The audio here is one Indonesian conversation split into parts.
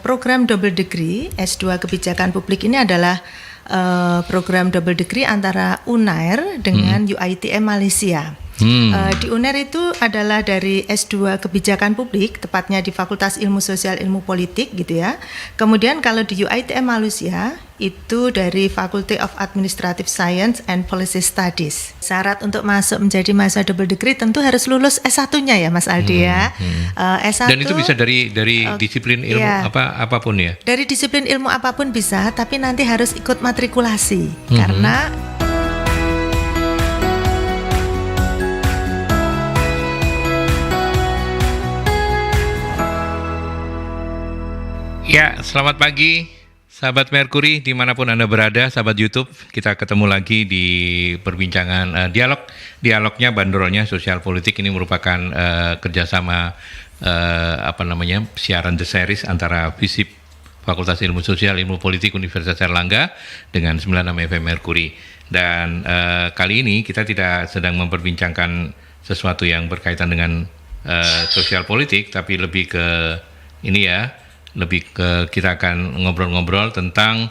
program double degree S2 Kebijakan Publik ini adalah program double degree antara UNAIR dengan UiTM Malaysia. Di UNAIR itu adalah dari S2 Kebijakan Publik, tepatnya di Fakultas Ilmu Sosial Ilmu Politik gitu ya. Kemudian kalau di UiTM Malaysia itu dari Faculty of Administrative Science and Policy Studies. Syarat untuk masuk menjadi mahasiswa double degree tentu harus lulus S1-nya ya Mas Aldi ya. S1. Dan itu bisa dari disiplin ilmu apapun ya. Dari disiplin ilmu apapun bisa, tapi nanti harus ikut matrikulasi karena ya, selamat pagi sahabat Merkuri dimanapun Anda berada, sahabat YouTube. Kita ketemu lagi di perbincangan dialognya bandrolnya sosial politik. Ini merupakan kerjasama siaran The Series antara FISIP Fakultas Ilmu Sosial Ilmu Politik Universitas Airlangga dengan 96 FM Merkuri. Dan kali ini kita tidak sedang memperbincangkan sesuatu yang berkaitan dengan sosial politik, tapi lebih ke ini ya. Kita akan ngobrol-ngobrol tentang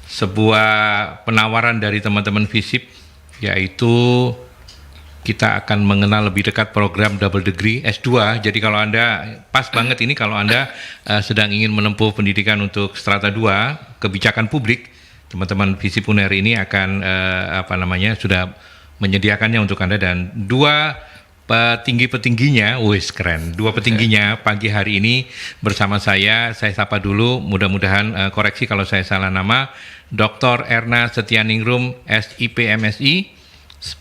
sebuah penawaran dari teman-teman FISIP, yaitu kita akan mengenal lebih dekat program double degree S2. Jadi kalau Anda, pas banget ini kalau Anda sedang ingin menempuh pendidikan untuk strata 2, kebijakan publik, teman-teman FISIP UNAIR ini akan sudah menyediakannya untuk Anda, dan dua petingginya, keren. Dua petingginya pagi hari ini bersama saya sapa dulu, mudah-mudahan koreksi kalau saya salah nama, Dr. Erna Setianingrum, SIP MSI.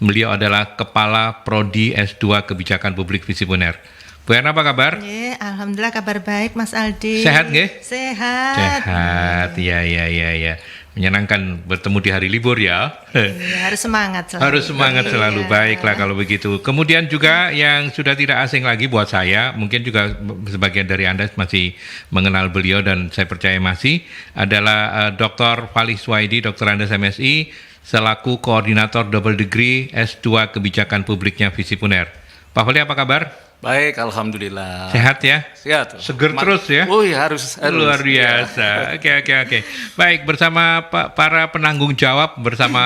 Beliau adalah Kepala Prodi S2 Kebijakan Publik FISIP UNAIR. Bu Erna, apa kabar? Alhamdulillah kabar baik Mas Aldi. Sehat nggih? Sehat. Ya. Menyenangkan bertemu di hari libur ya. Iya, harus semangat selalu. Harus semangat selalu. Baiklah kalau begitu. Kemudian juga yang sudah tidak asing lagi buat saya, mungkin juga sebagian dari Anda masih mengenal beliau dan saya percaya masih, adalah Dr. Fali Suwaidi, Dr. Andes MSI, selaku Koordinator Double Degree S2 Kebijakan Publiknya FISIP UNAIR. Pak Fali, apa kabar? Baik, alhamdulillah. Sehat ya? Sehat. Seger terus ya? Oh iya, harus. Luar biasa. Oke. Baik, bersama para penanggung jawab, bersama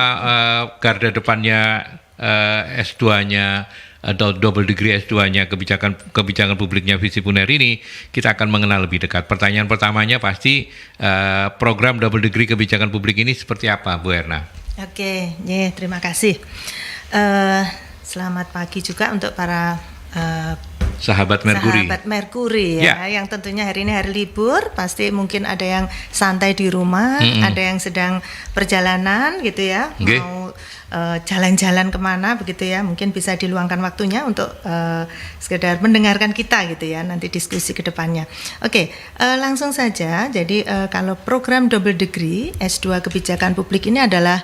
garda depannya S2-nya atau double degree S2-nya kebijakan publiknya FISIP UNAIR ini, kita akan mengenal lebih dekat. Pertanyaan pertamanya pasti program double degree kebijakan publik ini seperti apa, Bu Erna? Oke, terima kasih. Selamat pagi juga untuk para sahabat Merkuri ya, yang tentunya hari ini hari libur, pasti mungkin ada yang santai di rumah, ada yang sedang perjalanan gitu ya, mau jalan-jalan kemana begitu ya, mungkin bisa diluangkan waktunya untuk sekedar mendengarkan kita gitu ya, nanti diskusi ke depannya. Oke, langsung saja. Jadi kalau program double degree S2 Kebijakan Publik ini adalah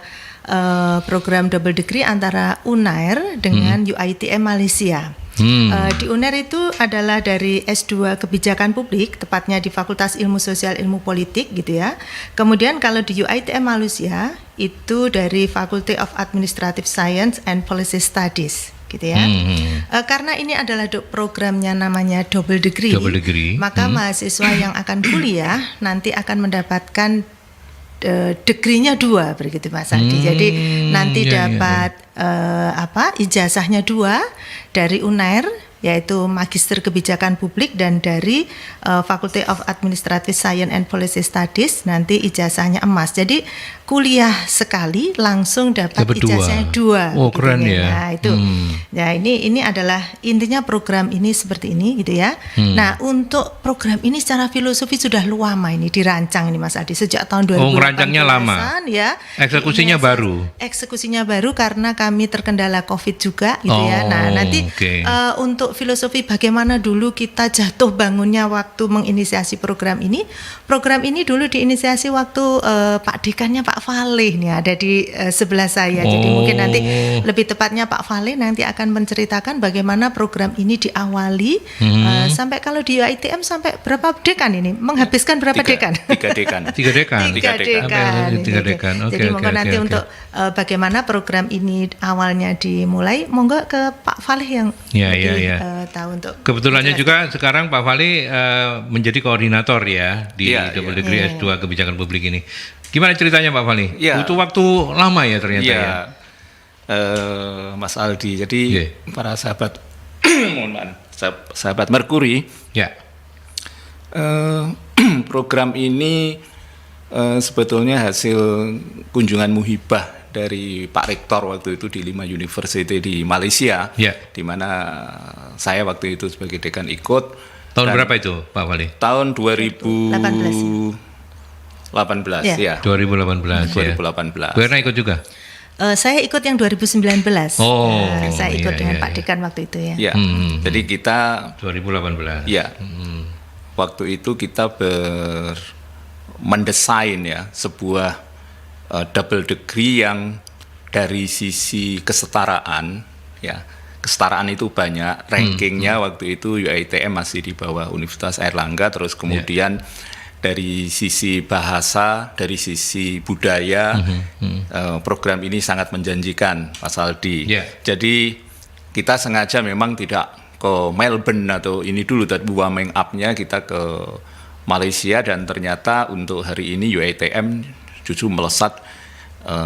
program double degree antara UNAIR dengan UiTM Malaysia. Di UNAIR itu adalah dari S2 Kebijakan Publik, tepatnya di Fakultas Ilmu Sosial Ilmu Politik gitu ya. Kemudian kalau di UiTM Malaysia itu dari Faculty of Administrative Science and Policy Studies gitu ya. Karena ini adalah programnya namanya double degree. Maka mahasiswa yang akan kuliah nanti akan mendapatkan degree-nya 2 begitu Mas Adi. Jadi nanti dapat ijazahnya 2 dari UNAIR, yaitu Magister Kebijakan Publik, dan dari Faculty of Administrative Science and Policy Studies nanti ijazahnya emas. Jadi kuliah sekali langsung dapat ijazahnya 2. Oh, keren ya. Nah, itu. Ya, ini adalah intinya program ini seperti ini gitu ya. Nah, untuk program ini secara filosofi sudah lama ini dirancang ini Mas Adi, sejak tahun 2018. Oh, ngerancangnya lama. Ya. Eksekusinya baru. Eksekusinya baru karena kami terkendala Covid juga gitu ya. Nah, nanti untuk filosofi bagaimana dulu kita jatuh bangunnya waktu menginisiasi program ini. Program ini dulu diinisiasi waktu Pak Dekannya Pak Fali nih ada di sebelah saya. Jadi mungkin nanti lebih tepatnya Pak Fali nanti akan menceritakan bagaimana program ini diawali sampai kalau di UiTM sampai berapa dekan ini? Menghabiskan berapa dekan? 3 dekan. 3 dekan. 3 dekan. Jadi monggo nanti untuk bagaimana program ini awalnya dimulai, monggo ke Pak Fali yang Ya. tahu untuk kebetulannya juga sekarang Pak Fali menjadi koordinator ya di Double Degree S2 Kebijakan Publik ini. Gimana ceritanya Pak Fali? Butuh waktu lama ya ternyata ya. Mas Aldi. Jadi para sahabat mohon maaf, sahabat Merkuri. Program ini sebetulnya hasil kunjungan muhibah dari Pak Rektor waktu itu di 5 University di Malaysia, di mana saya waktu itu sebagai dekan ikut. Tahun berapa itu Pak Fali? Tahun 2018 ya. 2018. Bu Erna ikut juga? Saya ikut yang 2019. Saya ikut dengan Pak Dekan waktu itu ya. Jadi kita 2018. Ya. Waktu itu kita mendesain ya sebuah double degree yang dari sisi kesetaraan ya. Kesetaraan itu banyak, rankingnya waktu itu UiTM masih di bawah Universitas Airlangga, terus kemudian dari sisi bahasa, dari sisi budaya, program ini sangat menjanjikan, Mas Aldi. Jadi kita sengaja memang tidak ke Melbourne atau ini dulu, tapi warming up-nya kita ke Malaysia, dan ternyata untuk hari ini UiTM justru melesat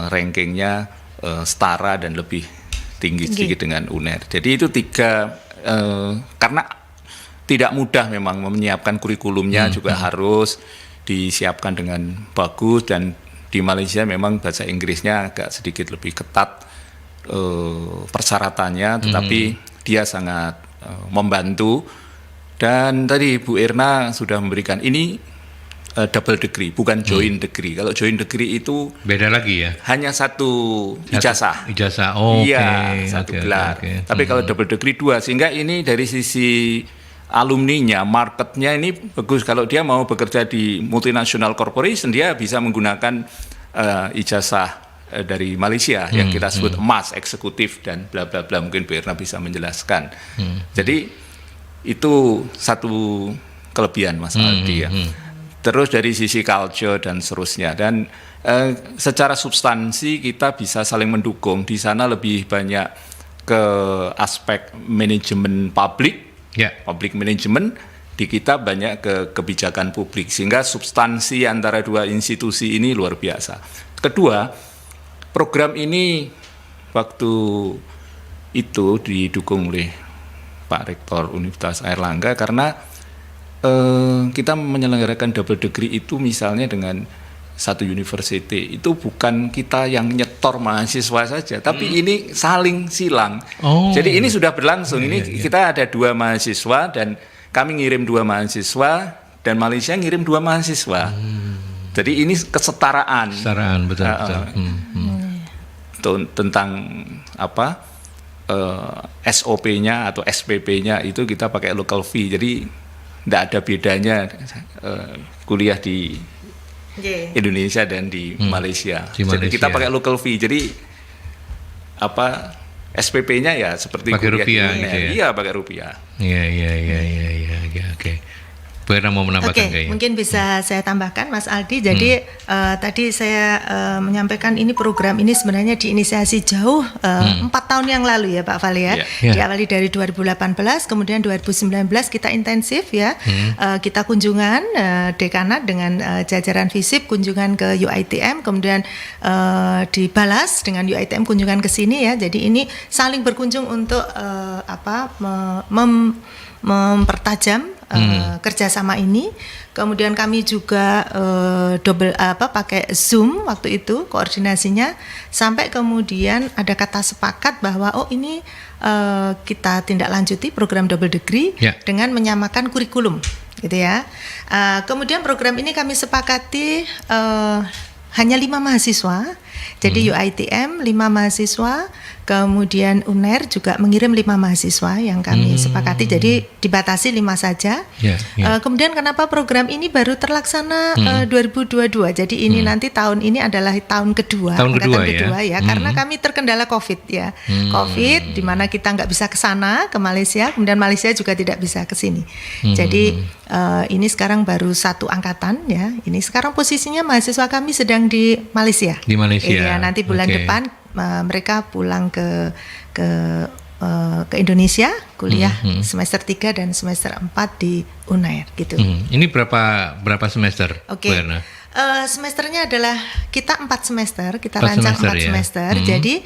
rankingnya setara dan lebih tinggi sedikit dengan UNER. Jadi itu karena tidak mudah memang menyiapkan kurikulumnya, juga harus disiapkan dengan bagus, dan di Malaysia memang bahasa Inggrisnya agak sedikit lebih ketat persyaratannya, tetapi dia sangat membantu. Dan tadi Bu Erna sudah memberikan ini double degree, bukan joint degree. Kalau joint degree itu beda lagi ya. Hanya satu ijazah. Satu gelar. Tapi kalau double degree 2, sehingga ini dari sisi alumninya, marketnya ini bagus. Kalau dia mau bekerja di multinational corporation, dia bisa menggunakan ijazah dari Malaysia yang kita sebut emas, eksekutif dan bla bla bla. Mungkin Bu Erna bisa menjelaskan. Jadi itu satu kelebihan Mas Aldi ya. Terus dari sisi culture dan seterusnya, dan secara substansi kita bisa saling mendukung. Di sana lebih banyak ke aspek manajemen publik, public management. Di kita banyak ke kebijakan publik, sehingga substansi antara dua institusi ini luar biasa. Kedua, program ini waktu itu didukung oleh Pak Rektor Universitas Airlangga, karena kita menyelenggarakan double degree itu misalnya dengan satu university, itu bukan kita yang nyetor mahasiswa saja, tapi ini saling silang. Jadi ini sudah berlangsung. Kita ada 2 mahasiswa, dan kami ngirim 2 mahasiswa, dan Malaysia ngirim 2 mahasiswa. Jadi ini kesetaraan. Kesetaraan, betul. Tentang apa SOP-nya atau SPP-nya itu kita pakai local fee. Jadi tidak ada bedanya kuliah di Indonesia dan di Malaysia. Jadi kita pakai local fee. Jadi apa SPP-nya ya seperti pakai kuliah rupiah, di gitu ya? Iya, pakai rupiah. Iya. Oke. Bu Erna mau menambahkan kayaknya. Mungkin bisa saya tambahkan Mas Aldi. Jadi tadi saya menyampaikan ini program ini sebenarnya diinisiasi jauh 4 tahun yang lalu ya Pak Fali ya. Diawali dari 2018, kemudian 2019 kita intensif ya. Kita kunjungan dekanat dengan jajaran FISIP, kunjungan ke UiTM, kemudian dibalas dengan UiTM kunjungan ke sini ya. Jadi ini saling berkunjung untuk mempertajam kerjasama ini. Kemudian kami juga pakai Zoom waktu itu koordinasinya, sampai kemudian ada kata sepakat bahwa ini kita tindak lanjuti program double degree dengan menyamakan kurikulum gitu ya. Kemudian program ini kami sepakati hanya 5 mahasiswa. Jadi UiTM 5 mahasiswa, kemudian UNER juga mengirim 5 mahasiswa yang kami sepakati. Jadi dibatasi 5 saja. Kemudian kenapa program ini baru terlaksana 2022? Jadi ini nanti tahun ini adalah tahun kedua, angkatan kedua ya. Karena kami terkendala COVID ya. COVID di mana kita nggak bisa ke sana, ke Malaysia, kemudian Malaysia juga tidak bisa ke sini. Jadi ini sekarang baru 1 angkatan ya. Ini sekarang posisinya mahasiswa kami sedang di Malaysia. Di Malaysia. Iya, nanti bulan depan mereka pulang ke ke Indonesia, kuliah semester 3 dan semester 4 di Unair gitu. Ini berapa semester? Oke. Semesternya adalah kita 4 semester, kita rancang 4 semester. Jadi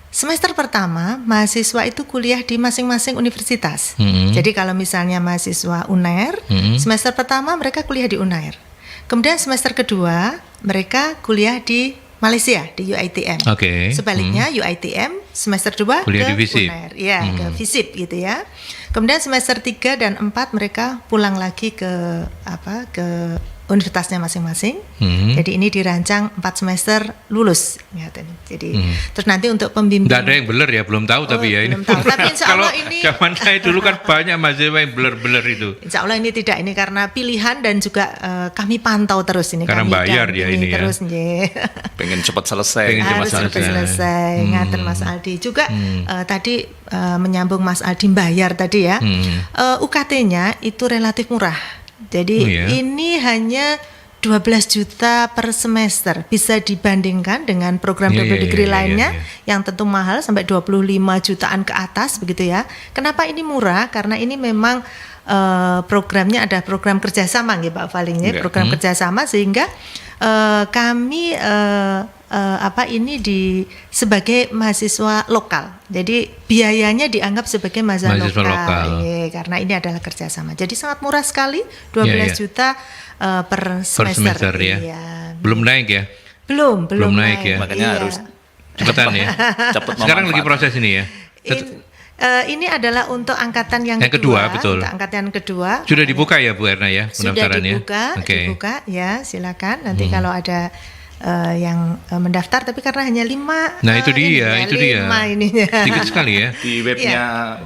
semester pertama mahasiswa itu kuliah di masing-masing universitas. Jadi kalau misalnya mahasiswa Unair, semester pertama mereka kuliah di Unair. Kemudian semester kedua mereka kuliah di Malaysia di UiTM. Sebaliknya UiTM semester 2 kuliah ke di FISIP. Unair, ya ke FISIP gitu ya. Kemudian semester 3 dan 4 mereka pulang lagi ke universitasnya masing-masing. Jadi ini dirancang 4 semester lulus. Jadi terus nanti untuk pembimbing. Nggak ada yang beler ya, belum tahu tapi ya belum ini. Tahu. Tapi insya Allah ini. Zaman saya dulu kan banyak mahasiswa yang beler-beler itu. Insya Allah ini tidak, ini karena pilihan dan juga kami pantau terus ini. Karena kami bayar dia ini ya. Terus pengen cepat selesai. Harus cepat selesai. Ngaten Mas Aldi juga tadi menyambung Mas Aldi bayar tadi ya. UKT-nya itu relatif murah. Jadi ini hanya 12 juta per semester, bisa dibandingkan dengan program double degree lainnya yang tentu mahal sampai 25 jutaan ke atas begitu ya. Kenapa ini murah? Karena ini memang programnya ada program kerjasama nggih Pak Faling ya, program kerjasama sehingga kami sebagai mahasiswa lokal. Jadi biayanya dianggap sebagai mahasiswa lokal. Karena ini adalah kerjasama. Jadi sangat murah sekali, 12 juta per semester ya. Belum naik ya? Belum naik ya. Makanya harus cepetan ya. Sekarang lagi proses ini ya. Ini adalah untuk angkatan yang kedua, betul. Untuk angkatan kedua. Sudah dibuka ya Bu Erna ya pendaftarannya? Sudah dibuka ya, silakan. Nanti kalau ada yang mendaftar, tapi karena hanya 5. Nah itu dia. Ininya. Sedikit sekali ya. Di webnya.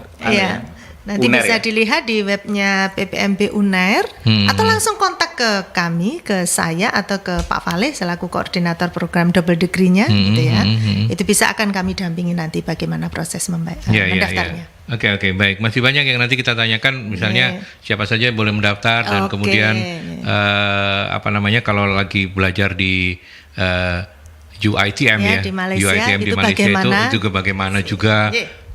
Nanti Unair bisa dilihat di webnya PPMB Unair atau langsung kontak ke kami, ke saya atau ke Pak Faleh selaku koordinator program double degree-nya gitu ya. Itu bisa akan kami dampingi nanti bagaimana proses mendaftarnya. Oke, baik. Masih banyak yang nanti kita tanyakan, misalnya siapa saja yang boleh mendaftar dan kemudian kalau lagi belajar di UiTM di Malaysia, UiTM di Malaysia itu juga bagaimana juga.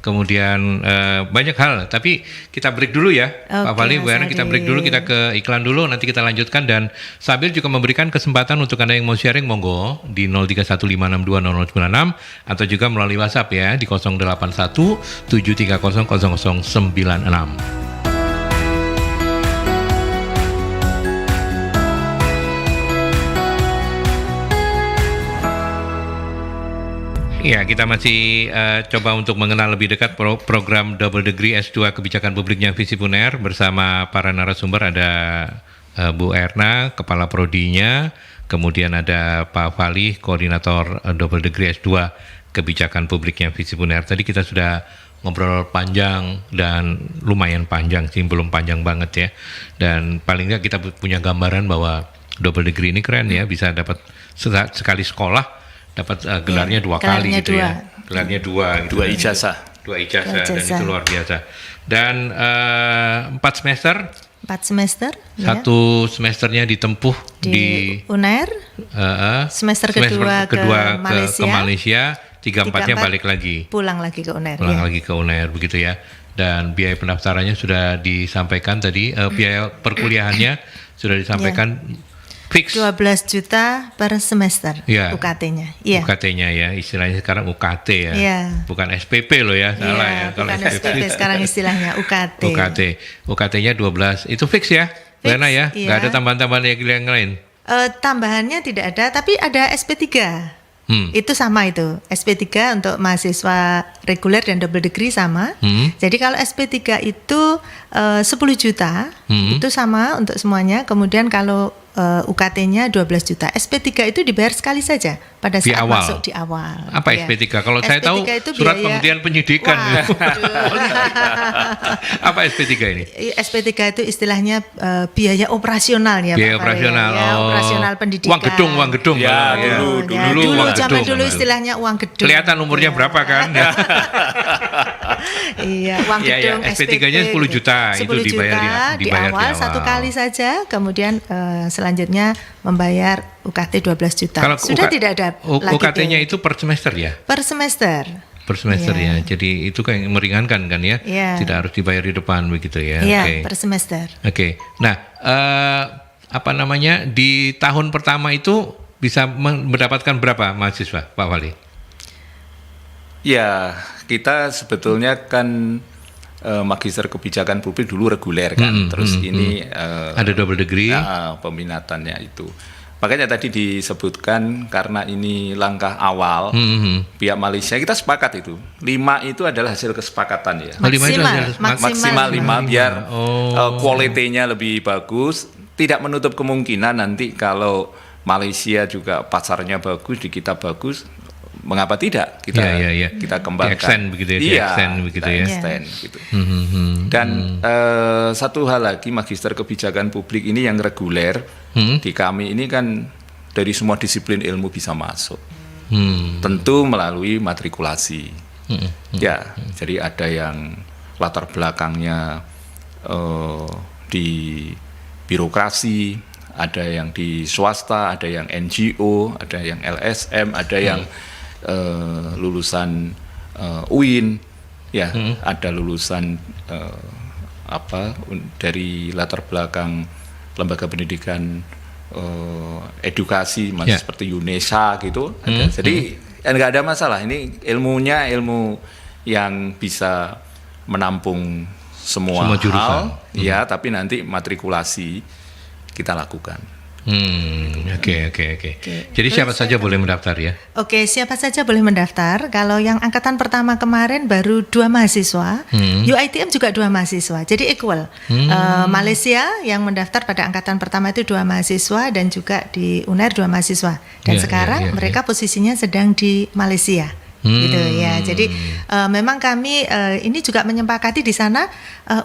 Kemudian banyak hal, tapi kita break dulu ya, Pak Fali, Bu Erna, kita break dulu, kita ke iklan dulu, nanti kita lanjutkan dan sambil juga memberikan kesempatan untuk Anda yang mau sharing, monggo di 0315620096 atau juga melalui WhatsApp ya di 08173000096. Ya, kita masih coba untuk mengenal lebih dekat program Double Degree S2 Kebijakan Publiknya FISIP Unair bersama para narasumber. Ada Bu Erna, Kepala Prodinya, kemudian ada Pak Fali, Koordinator Double Degree S2 Kebijakan Publiknya FISIP Unair. Tadi kita sudah ngobrol panjang dan lumayan panjang sih, belum panjang banget ya. Dan paling nggak kita punya gambaran bahwa Double Degree ini keren ya, bisa dapat sekali sekolah dapat gelarnya dua kali gitu ya. Gelarnya dua ijazah. Dua ijazah dan itu luar biasa. Dan 4 semester. 4 semester. Satu semesternya ditempuh di Unair. Semester kedua ke Malaysia. 3-4-nya balik lagi. Pulang lagi ke Unair. Lagi ke Unair begitu ya. Dan biaya pendaftarannya sudah disampaikan tadi. Biaya perkuliahannya sudah disampaikan. Fix 12 juta per semester UKT-nya. UKT-nya ya, istilahnya sekarang UKT ya. Bukan SPP loh ya, salah ya. Bukan SPP sekarang istilahnya UKT. UKT-nya 12. Itu fix ya, Lena ya? Nggak ada tambahan-tambahan yang lain? Tambahannya tidak ada, tapi ada SP3. Itu sama itu, SP3 untuk mahasiswa reguler dan double degree sama. Jadi kalau SP3 itu 10 juta, itu sama untuk semuanya. Kemudian kalau UKT-nya 12 juta. SP3 itu dibayar sekali saja pada saat masuk di awal. Apa SP3? Kalau saya tahu surat penghentian penyidikan. Apa SP3 ini? SP3 itu istilahnya biaya operasional ya, biaya Pak operasional. Ya, operasional pendidikan. Uang gedung. Ya, dulu zaman dulu istilahnya uang gedung. Kelihatan umurnya berapa kan? Iya, uang gedung. SP3-nya 10 juta 10 itu dibayar di awal satu kali saja, kemudian selanjutnya membayar UKT 12 juta. Kalau sudah tidak ada lagi. UKT-nya itu per semester ya? Per semester. Per semester ya. Jadi itu kayak meringankan kan ya. Tidak harus dibayar di depan begitu ya. Per semester. Nah, di tahun pertama itu bisa mendapatkan berapa mahasiswa, Pak Wali? Ya, kita sebetulnya kan magister kebijakan publik dulu reguler kan, terus ini ada double degree, peminatannya itu. Makanya tadi disebutkan karena ini langkah awal, pihak Malaysia kita sepakat itu 5 itu adalah hasil kesepakatan ya. Maksimal 5 biar kualitinya lebih bagus, tidak menutup kemungkinan nanti kalau Malaysia juga pasarnya bagus, di kita bagus. Mengapa tidak kita kembangkan? Extend begitu ya. Extend gitu. Dan satu hal lagi, magister kebijakan publik ini yang reguler di kami ini kan dari semua disiplin ilmu bisa masuk. Tentu melalui matrikulasi. Jadi ada yang latar belakangnya di birokrasi, ada yang di swasta, ada yang NGO, ada yang LSM, ada yang lulusan UIN, ada lulusan dari latar belakang lembaga pendidikan edukasi, seperti UNESA gitu. Jadi nggak ada masalah. Ini ilmunya ilmu yang bisa menampung semua hal, tapi nanti matrikulasi kita lakukan. Oke. Jadi siapa saja boleh mendaftar ya? Siapa saja boleh mendaftar. Kalau yang angkatan pertama kemarin baru 2 mahasiswa, UiTM juga 2 mahasiswa, jadi equal. Malaysia yang mendaftar pada angkatan pertama itu 2 mahasiswa dan juga di UNER 2 mahasiswa. Dan sekarang mereka posisinya sedang di Malaysia. Gitu ya. Jadi memang kami ini juga menyepakati di sana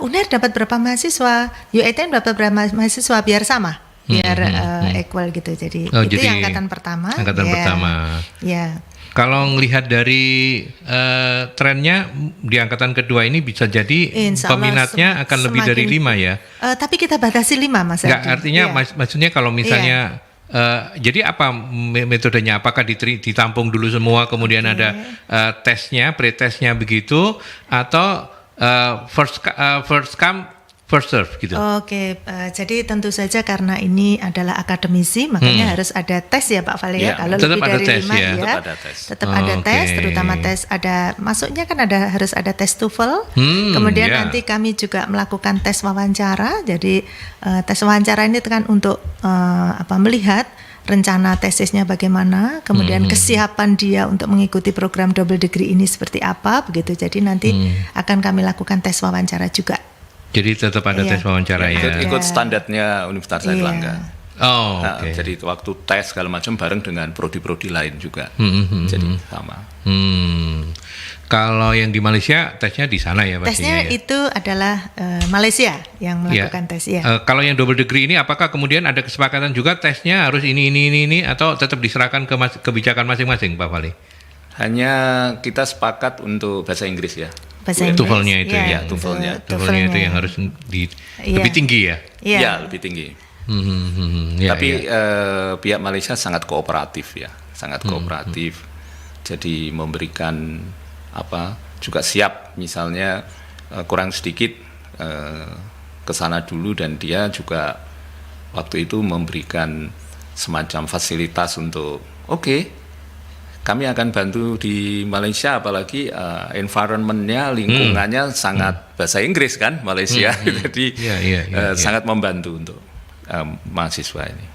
UNER dapat berapa mahasiswa, UiTM dapat berapa mahasiswa biar sama. Biar equal gitu. Jadi itu yang angkatan pertama. Pertama. Ya. Kalau melihat dari trennya di angkatan kedua ini bisa jadi peminatnya akan lebih dari 5 ya. Tapi kita batasi 5 Mas. Enggak, artinya maksudnya kalau misalnya jadi apa metodenya? Apakah ditampung dulu semua kemudian ada tesnya, pre-tesnya begitu, atau first come first serve gitu? Jadi tentu saja karena ini adalah akademisi, makanya harus ada tes ya Pak Vali ya. Kalau lebih dari 5 tetap ada tes, terutama tes masuknya kan harus ada tes TOEFL. Kemudian nanti kami juga melakukan tes wawancara. Jadi tes wawancara ini kan untuk melihat rencana tesisnya bagaimana, kemudian kesiapan dia untuk mengikuti program double degree ini seperti apa begitu. Jadi nanti akan kami lakukan tes wawancara juga. Jadi tetap ada tes wawancara ya. Ikut standarnya Universitas Airlangga. Jadi waktu tes segala macam bareng dengan prodi-prodi lain juga. Jadi sama. Kalau yang di Malaysia tesnya di sana ya pastinya. Tesnya itu adalah Malaysia yang melakukan tes ya. Kalau yang double degree ini apakah kemudian ada kesepakatan juga tesnya harus ini atau tetap diserahkan ke kebijakan masing-masing Pak Vali? Hanya kita sepakat untuk bahasa Inggris ya. TOEFL-nya itu TOEFL-nya itu yang harus lebih tinggi ya. Ya, lebih tinggi. Tapi pihak Malaysia sangat kooperatif ya, sangat kooperatif. Jadi memberikan juga siap misalnya kurang sedikit ke sana dulu, dan dia juga waktu itu memberikan semacam fasilitas untuk kami akan bantu di Malaysia, apalagi environment-nya, lingkungannya sangat bahasa Inggris kan Malaysia, jadi sangat membantu untuk mahasiswa ini.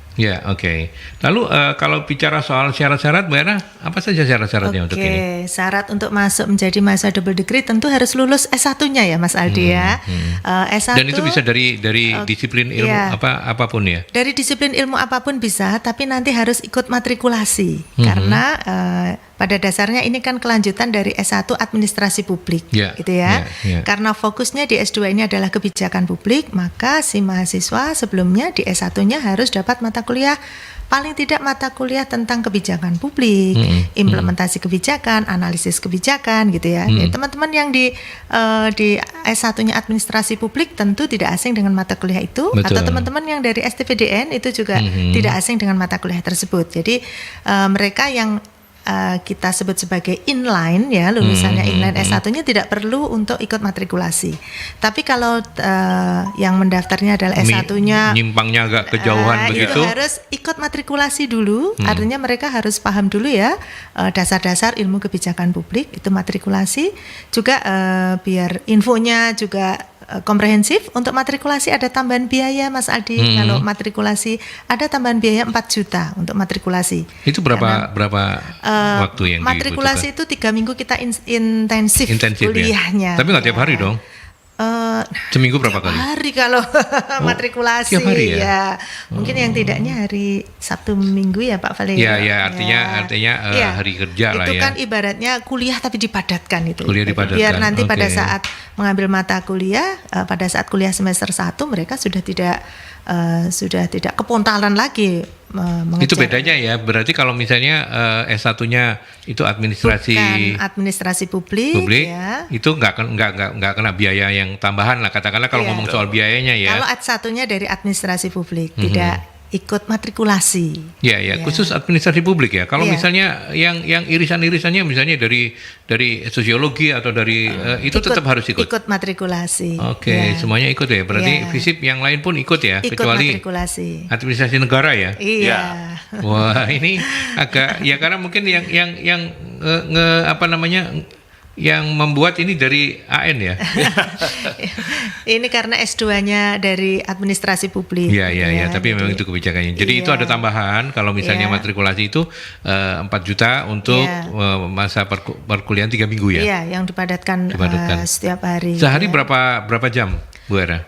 Lalu kalau bicara soal syarat-syarat, Mbak Era, apa saja syarat-syaratnya untuk ini? Syarat untuk masuk menjadi mahasiswa double degree tentu harus lulus S1-nya ya Mas Aldi ya. S1. Dan itu bisa dari disiplin ilmu apapun ya? Dari disiplin ilmu apapun bisa, tapi nanti harus ikut matrikulasi. Karena pada dasarnya ini kan kelanjutan dari S1 administrasi publik gitu ya. Karena fokusnya di S2 ini adalah kebijakan publik, maka si mahasiswa sebelumnya di S1-nya harus dapat mata kuliah, paling tidak mata kuliah tentang kebijakan publik, implementasi kebijakan, analisis kebijakan gitu ya. Teman-teman yang di S1-nya administrasi publik tentu tidak asing dengan mata kuliah itu. Betul. Atau teman-teman yang dari STPDN itu juga tidak asing dengan mata kuliah tersebut. Jadi mereka yang kita sebut sebagai inline ya, lulusannya inline S1-nya tidak perlu untuk ikut matrikulasi. Tapi kalau yang mendaftarnya adalah S1-nya nyimpangnya agak kejauhan begitu, itu harus ikut matrikulasi dulu. Artinya mereka harus paham dulu ya dasar-dasar ilmu kebijakan publik, itu matrikulasi. Juga biar infonya juga komprehensif. Untuk matrikulasi ada tambahan biaya Mas Aldi. Kalau matrikulasi ada tambahan biaya 4 juta untuk matrikulasi. Itu berapa waktu yang matrikulasi dibutuhkan? Itu 3 minggu kita intensif kuliahnya. Ya? Tapi nggak tiap hari dong? Seminggu berapa kali? Hari kalau matrikulasi tiap hari ya. Mungkin yang tidaknya hari Sabtu Minggu ya Pak Vale. Ya, artinya hari kerja lah ya. Itu kan ibaratnya kuliah tapi dipadatkan itu. Kuliah dipadatkan. Biar nanti pada saat mengambil mata kuliah, pada saat kuliah semester 1 mereka sudah tidak kepontalan lagi mengejar. Itu bedanya ya, berarti kalau misalnya S1-nya itu bukan administrasi publik ya. Itu nggak kena biaya yang tambahan lah, katakanlah kalau ngomong soal biayanya ya. Kalau S1-nya dari administrasi publik tidak ikut matrikulasi. Ya, khusus administrasi publik ya. Kalau misalnya yang irisan-irisannya misalnya dari sosiologi atau dari itu tetap harus ikut. Ikut matrikulasi. Oke, semuanya ikut ya. Berarti FISIP yang lain pun ikut ya, ikut kecuali matrikulasi. Administrasi negara ya. Iya. Wah, ini agak ya karena mungkin yang yang membuat ini dari AN ya. Ini karena S2-nya dari administrasi publik. Iya, tapi memang itu kebijakannya. Jadi itu ada tambahan kalau misalnya matrikulasi itu 4 juta untuk masa perkuliahan 3 minggu ya. Iya, yang dipadatkan setiap hari. Sehari berapa jam, Bu Era?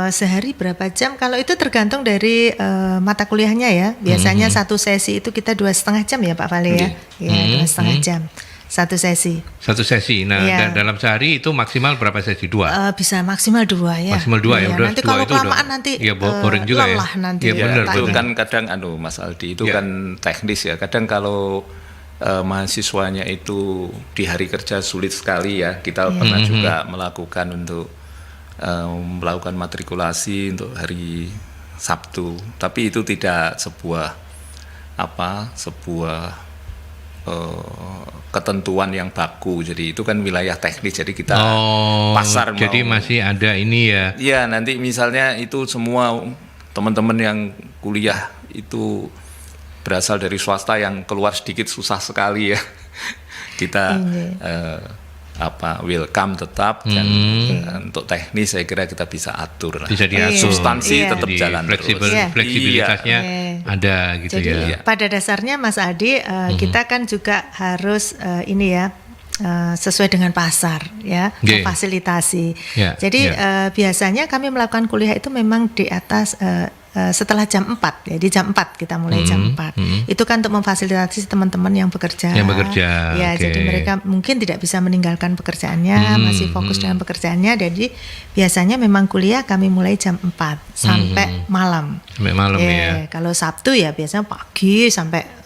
Sehari berapa jam? Kalau itu tergantung dari mata kuliahnya ya. Biasanya satu sesi itu kita 2,5 jam ya Pak Vale ya. Iya, 2,5 jam. Satu sesi. Nah, dalam sehari itu maksimal berapa sesi? 2? Bisa maksimal 2 ya. Maksimal 2 ya. Nanti kalau kelamaan nanti boring juga lelah ya. Nanti. Ya, benar. Itu kan kadang Mas Aldi itu kan teknis ya. Kadang kalau mahasiswanya itu di hari kerja sulit sekali ya. Kita pernah juga melakukan untuk melakukan matrikulasi untuk hari Sabtu. Tapi itu tidak sebuah ketentuan yang baku, jadi itu kan wilayah teknis, jadi kita pasar jadi masih ada ini ya. Iya, nanti misalnya itu semua teman-teman yang kuliah itu berasal dari swasta yang keluar sedikit susah sekali ya. Kita welcome tetap dan untuk teknis saya kira kita bisa atur lah. Bisa diatur. Substansi tetap jalan terus. Fleksibilitasnya ada gitu. Jadi, ya. Pada dasarnya Mas Adi kita kan juga harus sesuai dengan pasar ya, memfasilitasi. Jadi biasanya kami melakukan kuliah itu memang di atas setelah jam 4 ya, di jam 4 kita mulai jam 4. Itu kan untuk memfasilitasi teman-teman yang bekerja. Ya, jadi mereka mungkin tidak bisa meninggalkan pekerjaannya, masih fokus dengan pekerjaannya. Jadi biasanya memang kuliah kami mulai jam 4 sampai malam. Sampai malam ya. Kalau Sabtu ya biasanya pagi sampai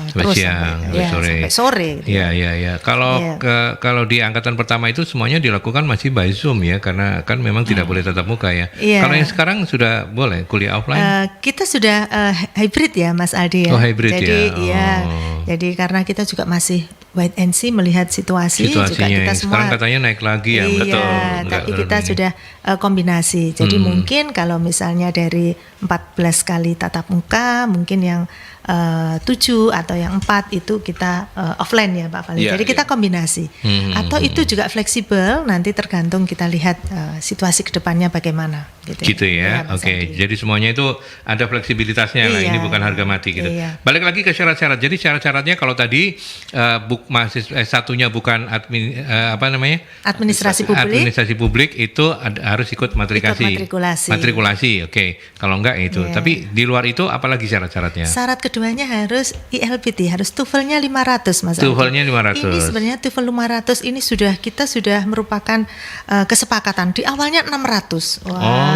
terus siang, sampai sore. Gitu. Ya. Kalau di angkatan pertama itu semuanya dilakukan masih by Zoom ya, karena kan memang tidak boleh tatap muka ya. Kalau yang sekarang sudah boleh kuliah offline? Kita sudah hybrid ya Mas Aldi ya. Hybrid ya. Jadi karena kita juga masih wait and see melihat situasinya juga kita semua. Sekarang katanya naik lagi ya. Betul. Tapi kita sudah kombinasi. Jadi mungkin kalau misalnya dari 14 kali tatap muka, mungkin yang 7 atau yang 4 itu kita offline ya Pak Vali. Jadi kita kombinasi. Atau itu juga fleksibel, nanti tergantung kita lihat situasi kedepannya bagaimana. Gitu ya. Oke. Jadi semuanya itu ada fleksibilitasnya lah. Ini bukan harga mati gitu. Balik lagi ke syarat-syarat. Jadi syarat-syaratnya kalau tadi satunya bukan administrasi publik itu harus ikut matrikulasi. Oke. Kalau enggak itu. Tapi di luar itu apalagi syarat-syaratnya? Syarat keduanya harus ILPT, harus TOEFL-nya 500 Mas. TOEFL-nya 500. Ini sebenarnya TOEFL 500 ini kita sudah merupakan kesepakatan. Di awalnya 600.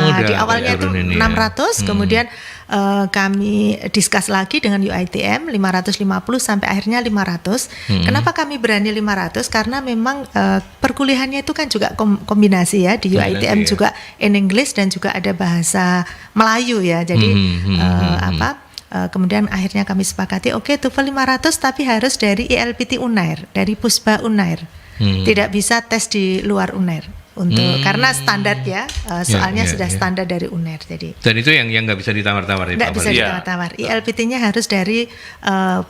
Di awalnya itu 600, kemudian kami diskus lagi dengan UiTM 550 sampai akhirnya 500. Kenapa kami berani 500? Karena memang perkuliahannya itu kan juga kombinasi ya, di UiTM juga in English dan juga ada bahasa Melayu ya. Jadi kemudian akhirnya kami sepakati oke, TOEFL 500 tapi harus dari ILPT Unair, dari Pusba Unair. Tidak bisa tes di luar Unair. Karena standar ya, soalnya sudah standar dari UNER. Jadi. Dan itu yang nggak bisa ditawar-tawar ya? Nggak bisa ditawar-tawar. ILPT-nya harus dari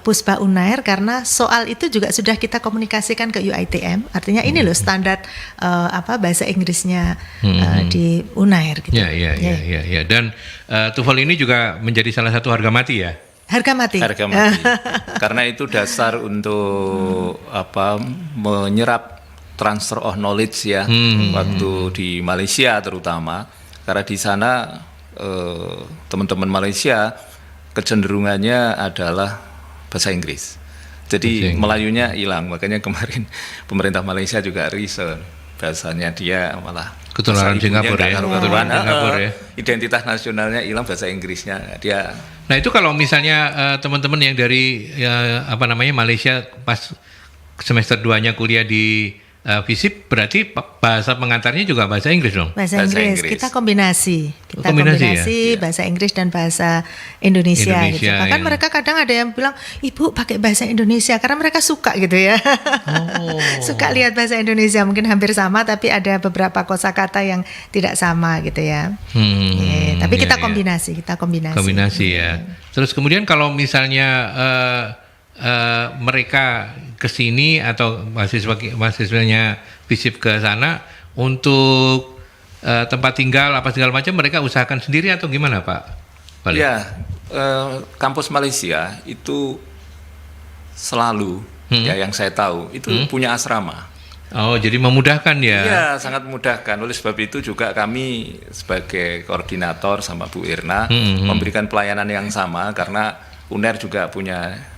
Pusba UNER karena soal itu juga sudah kita komunikasikan ke UiTM. Artinya ini loh standar bahasa Inggrisnya di UNER. Gitu. Ya. Dan TOEFL ini juga menjadi salah satu harga mati ya? Harga mati. Karena itu dasar untuk menyerap transfer of knowledge ya, waktu di Malaysia terutama, karena di sana teman-teman Malaysia kecenderungannya adalah bahasa Inggris. Jadi Melayunya hilang, makanya kemarin pemerintah Malaysia juga risau, bahasanya dia malah ketularan Singapura ya. Identitas nasionalnya hilang, bahasa Inggrisnya dia. Nah itu kalau misalnya teman-teman yang dari Malaysia pas semester 2-nya kuliah di FISIP, berarti bahasa pengantarnya juga bahasa Inggris dong? Bahasa Inggris. Kita kombinasi ya? Bahasa Inggris dan bahasa Indonesia gitu. Bahkan mereka kadang ada yang bilang, Ibu pakai bahasa Indonesia, karena mereka suka gitu ya. Suka lihat bahasa Indonesia, mungkin hampir sama, tapi ada beberapa kosakata yang tidak sama gitu ya. Tapi kita kombinasi. Kombinasi ya. Terus kemudian kalau misalnya mereka ke sini atau mahasiswanya FISIP ke sana untuk tempat tinggal apa segala macam, mereka usahakan sendiri atau gimana Pak? Ya, kampus Malaysia itu selalu ya yang saya tahu itu punya asrama. Oh, jadi memudahkan ya? Iya, sangat memudahkan. Oleh sebab itu juga kami sebagai koordinator sama Bu Irna memberikan pelayanan yang sama, karena UNER juga punya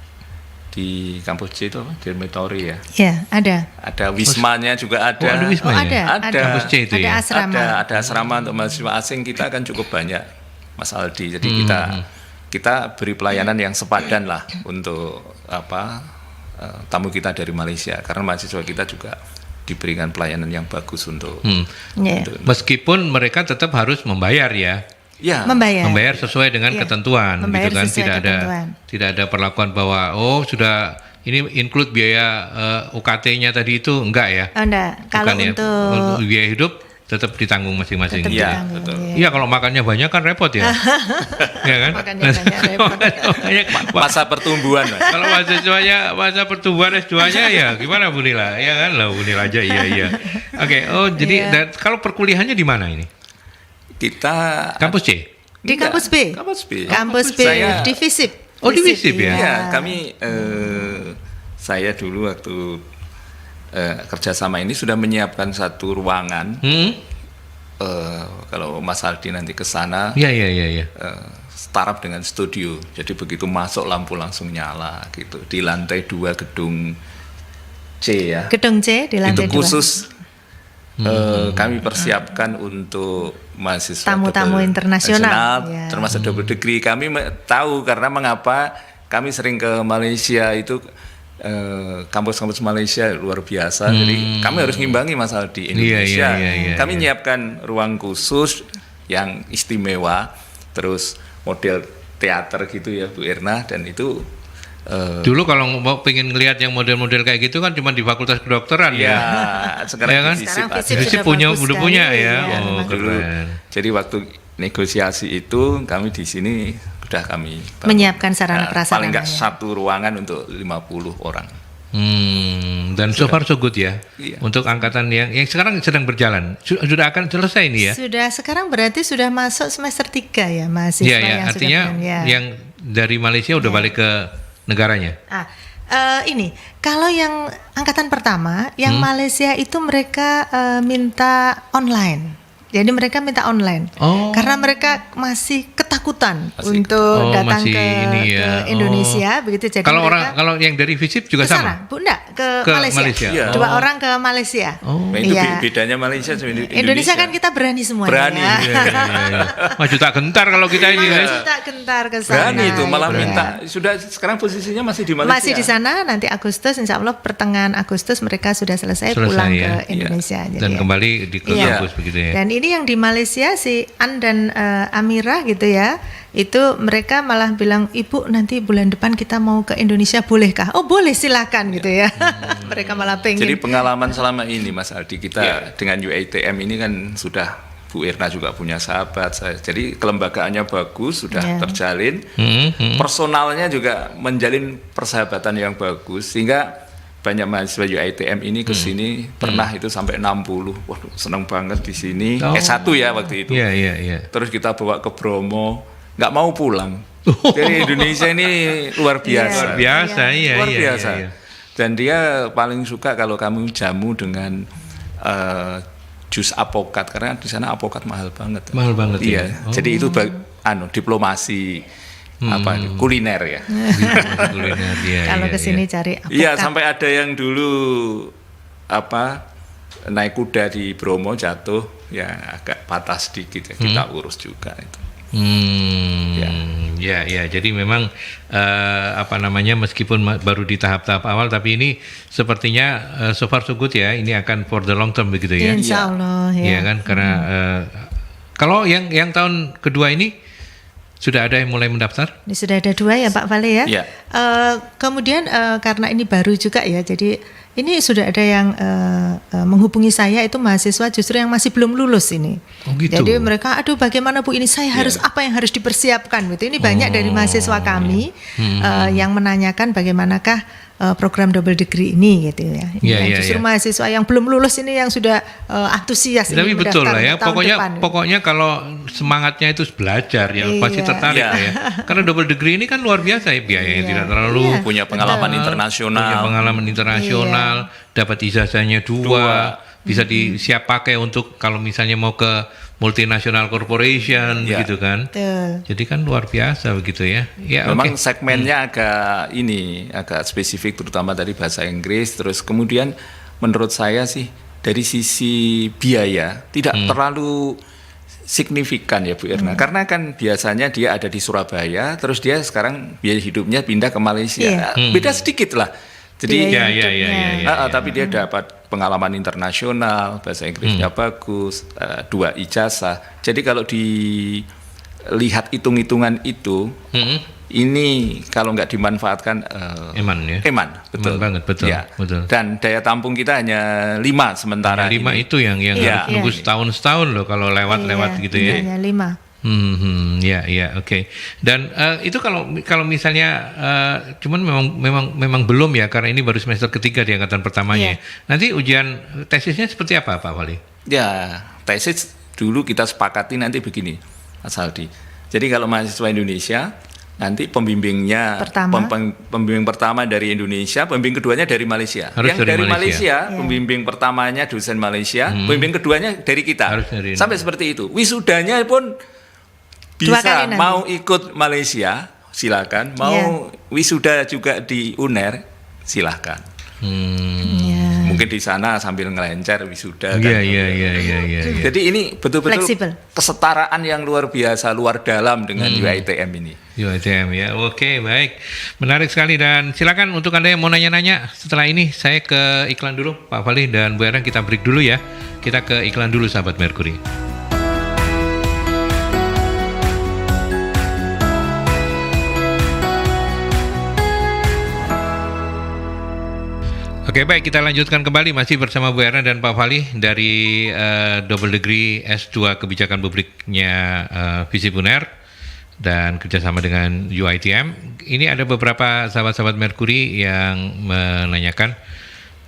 di kampus C itu dormitory ya? Iya, ada. Ada wismanya juga ada. Ada wismanya? Ada. Kampus C itu ada asrama. Ada asrama untuk mahasiswa asing, kita kan cukup banyak, Mas Aldi. Jadi kita beri pelayanan yang sepadan lah untuk tamu kita dari Malaysia, karena mahasiswa kita juga diberikan pelayanan yang bagus untuk. Meskipun mereka tetap harus membayar ya? Ya, membayar sesuai dengan ketentuan, gitu kan? Tidak ada perlakuan bahwa sudah ini include biaya UKT-nya tadi itu enggak ya? Enggak. Kalau untuk biaya hidup tetap ditanggung masing-masing. Iya, betul. Iya, kalau makannya banyak kan repot ya. Iya kan? Makannya banyak repot. Masa pertumbuhan. Kalau masa pertumbuhan S2-nya ya gimana Bu Nila? Ya kan, Bu Nila aja iya. Oke, jadi dan kalau perkuliahannya di mana ini? Kita kampus C? Di kampus B. Kampus B di FISIP. Oh, di FISIP ya? Iya, kami saya dulu waktu kerjasama ini sudah menyiapkan satu ruangan. Kalau Mas Aldi nanti ke sana, startup dengan studio. Jadi begitu masuk lampu langsung nyala gitu. Di lantai 2 gedung C ya. Gedung C di lantai 2. Itu khusus kami persiapkan untuk mahasiswa tamu-tamu internasional termasuk double degree. Kami tahu karena mengapa kami sering ke Malaysia itu, kampus-kampus Malaysia luar biasa. Jadi kami harus ngimbangi masalah di Indonesia. Kami menyiapkan ruang khusus yang istimewa, terus model teater gitu ya Bu Irna, dan itu dulu kalau mau pengen ngelihat yang model-model kayak gitu kan cuma di Fakultas Kedokteran ya. Sekarang ya kan? FISIP udah punya ya. Dulu. Jadi waktu negosiasi itu kami di sini sudah kami menyiapkan sarana prasarana. Paling nggak satu ruangan untuk 50 orang. Dan so far so good ya. Untuk angkatan yang sekarang sedang berjalan. Sudah akan selesai ini ya. Sudah, sekarang berarti sudah masuk semester 3 ya mahasiswa yang artinya yang dari Malaysia udah balik ke negaranya. Ini kalau yang angkatan pertama, yang Malaysia itu mereka minta online. Jadi mereka minta online karena mereka masih ketakutan untuk datang ke Indonesia, begitu. Jadi kalau yang dari FISIP juga sama. Bu, enggak, ke Malaysia. Iya. 2 orang ke Malaysia. Nah, itu bedanya Malaysia sama Indonesia kan kita berani semuanya. Berani. Maju tak gentar kalau kita ini. Maju tak gentar ke sana. Berani itu malah minta. Sudah sekarang posisinya masih di Malaysia. Masih di sana. Nanti Agustus, insya Allah pertengahan Agustus mereka sudah selesai pulang ke Indonesia. Dan kembali di kampus begitu ya. Dan ini Ini yang di Malaysia si An dan Amira gitu ya, itu mereka malah bilang, Ibu nanti bulan depan kita mau ke Indonesia bolehkah? Oh boleh, silakan gitu ya. Mereka malah pengen. Jadi pengalaman selama ini Mas Aldi kita dengan UiTM ini kan sudah, Bu Irna juga punya sahabat saya. Jadi kelembagaannya bagus, sudah terjalin. Personalnya juga menjalin persahabatan yang bagus, sehingga banyak mahasiswa UiTM ini ke sini pernah itu sampai 60. Waduh, senang banget di sini. S1 ya waktu itu. Terus kita bawa ke Bromo, nggak mau pulang. Jadi Indonesia ini luar biasa. Luar biasa. Dan dia paling suka kalau kamu jamu dengan jus apokat, karena di sana apokat mahal banget. Mahal banget. Iya. Jadi itu diplomasi kuliner ya. Kuliner dia. Kalau kesini cari apokat. Iya, sampai ada yang dulu naik kuda di Bromo jatuh, ya agak patah sedikit ya, kita urus juga itu. Ya. Jadi memang meskipun baru di tahap-tahap awal, tapi ini sepertinya so far so good ya. Ini akan for the long term begitu ya. Insya Allah. Iya kan, karena kalau yang tahun kedua ini sudah ada yang mulai mendaftar? Ini sudah ada 2 ya Pak Vale ya. Yeah. Kemudian karena ini baru juga ya, jadi ini sudah ada yang menghubungi saya, itu mahasiswa justru yang masih belum lulus ini. Oh gitu. Jadi mereka, aduh bagaimana Bu ini saya harus apa yang harus dipersiapkan gitu. Ini banyak dari mahasiswa kami yang menanyakan bagaimanakah program double degree ini gitu ya. Justru mahasiswa yang belum lulus ini yang sudah antusias. Tapi betul lah ya. Pokoknya kalau semangatnya itu belajar ya pasti tertarik ya. Karena double degree ini kan luar biasa ya, biayanya tidak terlalu. Punya pengalaman internasional. Dapat ijazahnya 2, bisa siap pakai untuk kalau misalnya mau ke multinational corporation gitu kan. Jadi kan luar biasa begitu ya. Memang segmennya agak spesifik, terutama dari bahasa Inggris. Terus kemudian menurut saya sih dari sisi biaya tidak terlalu signifikan ya Bu Irna. Karena kan biasanya dia ada di Surabaya, terus dia sekarang biaya hidupnya pindah ke Malaysia. Beda sedikit lah. Jadi tapi dia dapat pengalaman internasional, bahasa Inggrisnya bagus, 2 ijazah. Jadi kalau dilihat hitung-hitungan itu, ini kalau nggak dimanfaatkan eman, betul. Eman banget, betul. Ya. Betul. Dan daya tampung kita hanya 5 sementara. 5 itu yang harus nunggu setahun loh kalau lewat gitu ya. Hanya 5. Oke. Dan itu kalau misalnya cuman memang belum ya, karena ini baru semester ketiga di angkatan pertamanya. Nanti ujian tesisnya seperti apa Pak Wali? Ya, tesis dulu kita sepakati nanti begini, Mas Aldi. Jadi kalau mahasiswa Indonesia nanti pembimbingnya pembimbing pertama dari Indonesia, pembimbing keduanya dari Malaysia. Yang dari Malaysia pembimbing pertamanya dosen Malaysia, pembimbing keduanya dari kita. Sampai seperti itu. Wisudanya pun bisa, mau ikut Malaysia silakan, mau wisuda juga di UNER silakan. Mungkin di sana sambil ngelencer wisuda kan. Jadi ini betul-betul fleksibel. Kesetaraan yang luar biasa, luar dalam dengan UiTM ini. UiTM ya. Oke, baik. Menarik sekali, dan silakan untuk Anda yang mau nanya-nanya setelah ini saya ke iklan dulu Pak Fali dan Bu Erna, kita break dulu ya. Kita ke iklan dulu sahabat Mercury. Oke, baik, kita lanjutkan kembali masih bersama Bu Erna dan Pak Fali dari double degree S2 Kebijakan Publiknya FISIP UNER dan kerjasama dengan UiTM. Ini ada beberapa sahabat-sahabat Mercury yang menanyakan,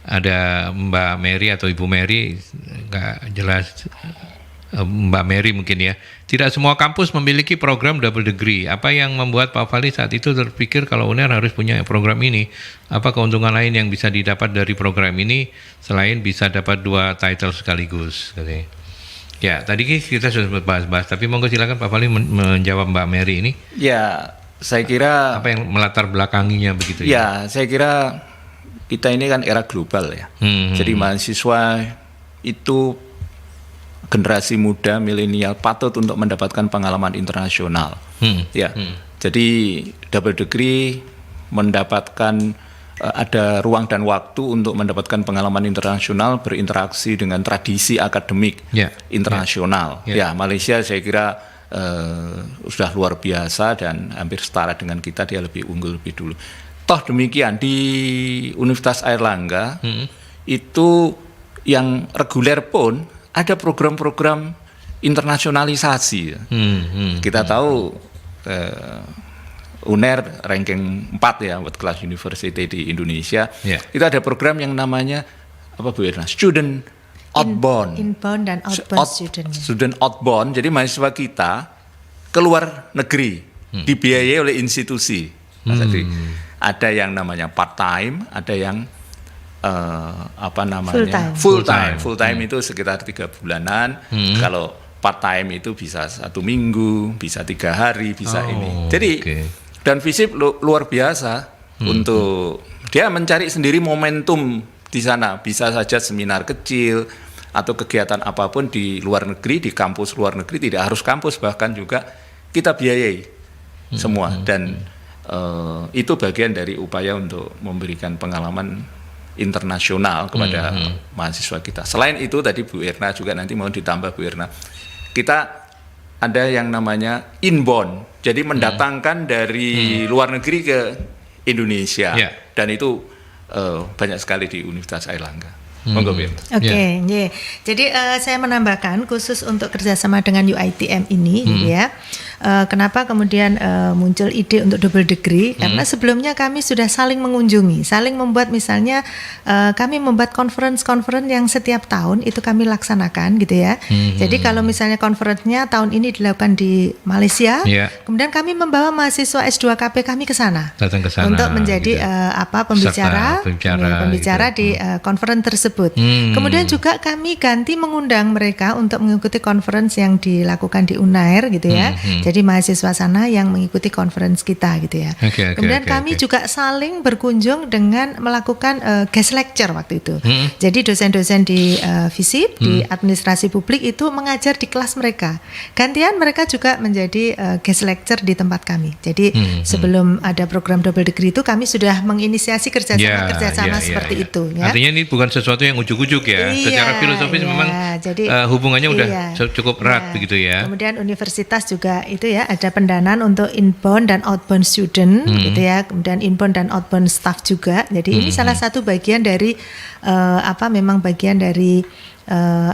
ada Mbak Mary atau Ibu Mary, nggak jelas, Mbak Mary mungkin ya. Tidak semua kampus memiliki program double degree. Apa yang membuat Pak Fali saat itu terpikir kalau UNER harus punya program ini? Apa keuntungan lain yang bisa didapat dari program ini selain bisa dapat 2 title sekaligus? Ya, tadi kita sudah bahas-bahas, tapi monggo silakan Pak Fali menjawab Mbak Mary ini. Ya, saya kira apa yang melatar belakanginya begitu ya? Ya, saya kira kita ini kan era global ya. Jadi mahasiswa itu, generasi muda milenial patut untuk mendapatkan pengalaman internasional. Jadi double degree mendapatkan ada ruang dan waktu untuk mendapatkan pengalaman internasional, berinteraksi dengan tradisi akademik internasional. Ya, Malaysia saya kira sudah luar biasa dan hampir setara dengan kita, dia lebih unggul lebih dulu. Toh demikian di Universitas Airlangga itu yang reguler pun ada program-program internasionalisasi. Kita tahu UNER ranking 4 ya World Class University di Indonesia. Itu ada program yang namanya apa Bu Irna? Student outbound. Inbound dan outbound student outbound. Jadi mahasiswa kita keluar negeri dibiayai oleh institusi. Jadi ada yang namanya part time, ada yang full time itu sekitar 3 bulanan. Kalau part time itu bisa 1 minggu, bisa 3 hari, bisa ini. Jadi dan FISIP luar biasa untuk dia mencari sendiri momentum di sana. Bisa saja seminar kecil atau kegiatan apapun di luar negeri, di kampus luar negeri, tidak harus kampus, bahkan juga kita biayai semua. Dan itu bagian dari upaya untuk memberikan pengalaman internasional kepada mahasiswa kita. Selain itu tadi Bu Irna juga nanti mau ditambah Bu Irna, kita ada yang namanya inbound, jadi mendatangkan dari luar negeri ke Indonesia, dan itu banyak sekali di Universitas Airlangga. Monggo, Oke. Jadi saya menambahkan khusus untuk kerjasama dengan UiTM ini, gitu ya. Kenapa kemudian muncul ide untuk double degree? Karena sebelumnya kami sudah saling mengunjungi, saling membuat misalnya kami membuat conference yang setiap tahun itu kami laksanakan gitu ya. Jadi kalau misalnya conference-nya tahun ini dilakukan di Malaysia, kemudian kami membawa mahasiswa S2KP kami ke sana. Datang ke sana untuk menjadi pembicara gitu. Di conference tersebut. Kemudian juga kami ganti mengundang mereka untuk mengikuti conference yang dilakukan di UNAIR gitu ya. Jadi mahasiswa sana yang mengikuti conference kita gitu ya. Kemudian kami juga saling berkunjung dengan melakukan guest lecture waktu itu. Jadi dosen-dosen di FISIP, di administrasi publik itu mengajar di kelas mereka. Gantian mereka juga menjadi guest lecture di tempat kami. Jadi sebelum ada program double degree itu kami sudah menginisiasi kerjasama seperti itu. Ya. Artinya ini bukan sesuatu yang ujuk-ujuk ya. Secara filosofis memang jadi, hubungannya udah cukup erat begitu ya. Kemudian universitas juga itu ya ada pendanaan untuk inbound dan outbound student gitu ya. Kemudian inbound dan outbound staff juga. Jadi ini salah satu bagian dari memang bagian dari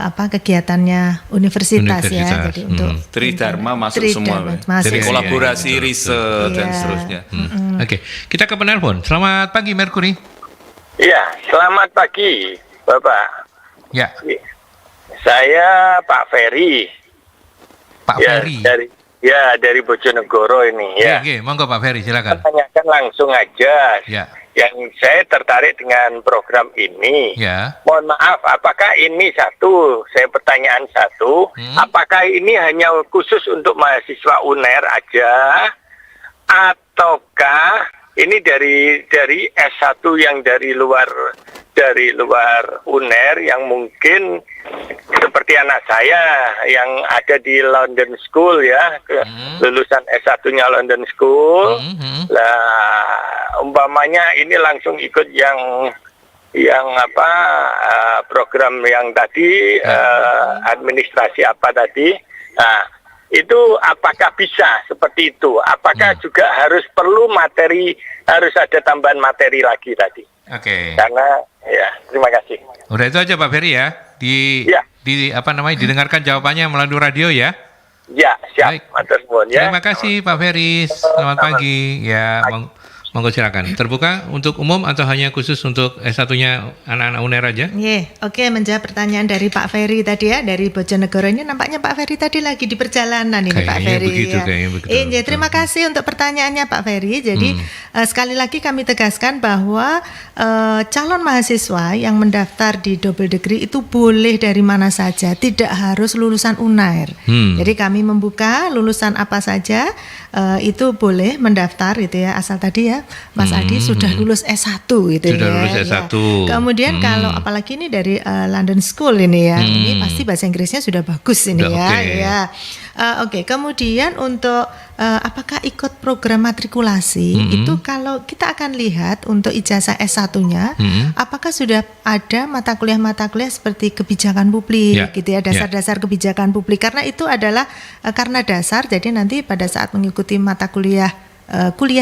kegiatannya universitas ya. Jadi untuk Tridharma masuk semua. Jadi kolaborasi riset dan seterusnya. Oke, kita ke penelpon. Selamat pagi Mercury. Iya, selamat pagi Bapak. Ya. Saya Pak Ferry. Pak Ferry. Dari Bojonegoro ini ya. Oke, monggo Pak Ferry silakan. Tanyakan langsung aja. Ya. Yang saya tertarik dengan program ini. Ya. Mohon maaf, apakah ini pertanyaan satu, apakah ini hanya khusus untuk mahasiswa UNER aja ataukah ini dari S1 yang dari luar UNER yang mungkin seperti anak saya yang ada di London School ya, lulusan S1-nya London School. Lah umpamanya ini langsung ikut yang program yang tadi administrasi apa tadi. Nah, itu apakah bisa seperti itu? Apakah juga harus ada tambahan materi lagi tadi? Oke. Karena ya, terima kasih. Udah itu aja Pak Ferry ya. Didengarkan jawabannya melalui radio ya. Ya, siap. Baik. Terima kasih Pak Ferry. Selamat pagi. Ya, monggo silakan. Terbuka untuk umum atau hanya khusus untuk S1-nya anak-anak UNER aja? Oke, menjawab pertanyaan dari Pak Ferry tadi ya, dari Bojonegoro ini nampaknya Pak Ferry tadi lagi di perjalanan ini Pak Ferry. Kayaknya begitu. Terima kasih untuk pertanyaannya Pak Ferry. Jadi sekali lagi kami tegaskan bahwa calon mahasiswa yang mendaftar di double degree itu boleh dari mana saja, tidak harus lulusan UNAIR. Jadi kami membuka lulusan apa saja itu boleh mendaftar gitu ya, asal tadi ya Mas Adi sudah lulus S1 gitu ya. Sudah lulus S1. Kemudian kalau apalagi ini dari London School ini ya, ini pasti bahasa Inggrisnya sudah bagus ini ya. Oke. Kemudian untuk apakah ikut program matrikulasi itu kalau kita akan lihat untuk ijazah S1-nya, apakah sudah ada mata kuliah seperti kebijakan publik, gitu ya, dasar-dasar kebijakan publik, karena itu adalah karena dasar, jadi nanti pada saat mengikuti mata kuliah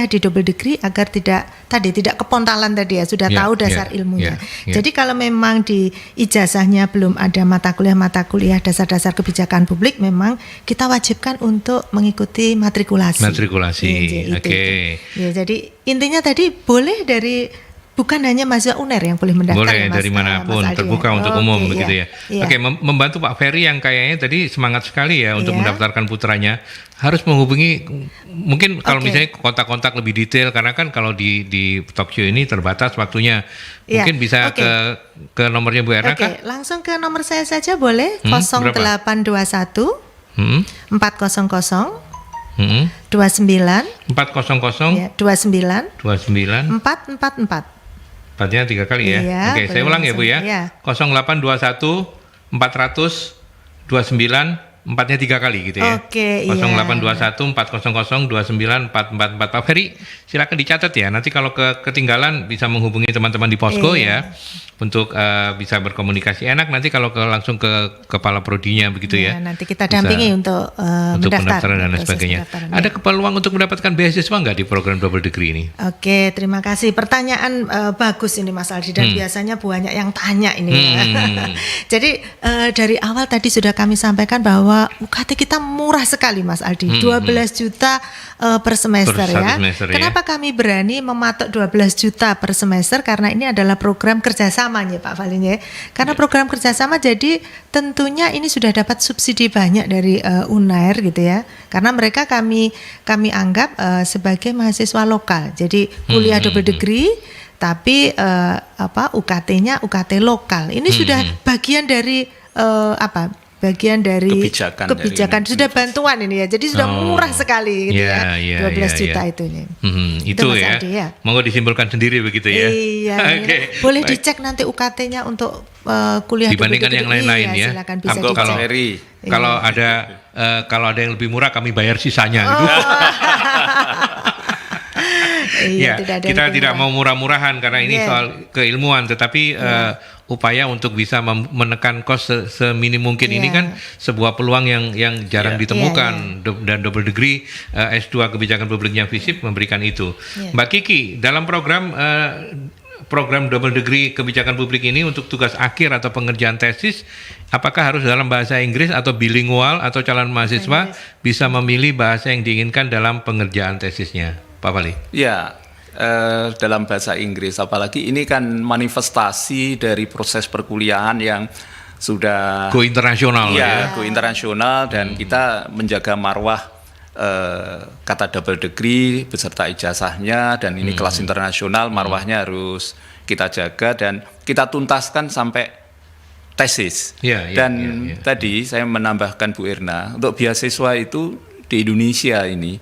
di double degree agar tidak kepontalan tadi ya, sudah tahu dasar ilmunya. Jadi kalau memang di ijazahnya belum ada mata kuliah dasar-dasar kebijakan publik, memang kita wajibkan untuk mengikuti matrikulasi. Oke. Ya, jadi intinya tadi boleh bukan hanya mahasiswa UNER yang boleh mendaftar. Boleh dari manapun, terbuka untuk umum begitu ya. Oke, membantu Pak Ferry yang kayaknya tadi semangat sekali ya untuk mendaftarkan putranya, harus menghubungi mungkin kalau misalnya kontak-kontak lebih detail, karena kan kalau di talk show ini terbatas waktunya. Mungkin bisa ke nomornya Bu Erna kan? Langsung ke nomor saya saja boleh, 0821 400 29 400 29 444. Empatnya 3 kali ya. Oke, saya ulang ya Bu ya. 0821 400 29 empatnya 3 kali gitu ya. 0821 400 29 444. Pak Ferry, silakan dicatat ya. Nanti kalau ketinggalan bisa menghubungi teman-teman di Posko ya. Untuk bisa berkomunikasi enak nanti kalau langsung ke kepala prodinya begitu ya. Nanti kita dampingi untuk pendaftaran dan sebagainya. Ada peluang untuk mendapatkan beasiswa nggak di program double degree ini? Oke, terima kasih. Pertanyaan bagus ini Mas Aldi, dan biasanya banyak yang tanya ini. Jadi dari awal tadi sudah kami sampaikan bahwa UKT kita murah sekali Mas Aldi, 12 juta per semester ya. Kenapa kami berani mematok 12 juta per semester? Karena ini adalah program kerjasama ya Pak Valin ya. Karena program kerjasama, jadi tentunya ini sudah dapat subsidi banyak dari UNAIR gitu ya. Karena mereka kami anggap sebagai mahasiswa lokal. Jadi kuliah double degree tapi UKT-nya UKT lokal. Ini sudah bagian dari kebijakan sudah bantuan ini ya. Jadi sudah murah sekali gitu 12 juta itu nih. Itu ya. Aldi, ya. Monggo disimpulkan sendiri begitu ya. Iya. Boleh dicek nanti UKT-nya untuk kuliah dibandingkan yang lain-lain ya. Silakan bisa dicek. Kalau ada yang lebih murah kami bayar sisanya gitu. Kita tidak mau murah-murahan karena ini soal keilmuan, tetapi upaya untuk bisa menekan kos seminim mungkin ini kan sebuah peluang yang jarang ditemukan. Dan double degree S2 kebijakan publiknya FISIP memberikan itu. Mbak Kiki, dalam program double degree kebijakan publik ini untuk tugas akhir atau pengerjaan tesis, apakah harus dalam bahasa Inggris atau bilingual, atau calon mahasiswa bisa memilih bahasa yang diinginkan dalam pengerjaan tesisnya? Pak Pali? Ya, dalam bahasa Inggris, apalagi ini kan manifestasi dari proses perkuliahan yang sudah go internasional go internasional, dan kita menjaga marwah kata double degree beserta ijazahnya, dan ini kelas internasional, marwahnya harus kita jaga dan kita tuntaskan sampai tesis. Tadi saya menambahkan Bu Irna, untuk beasiswa itu di Indonesia ini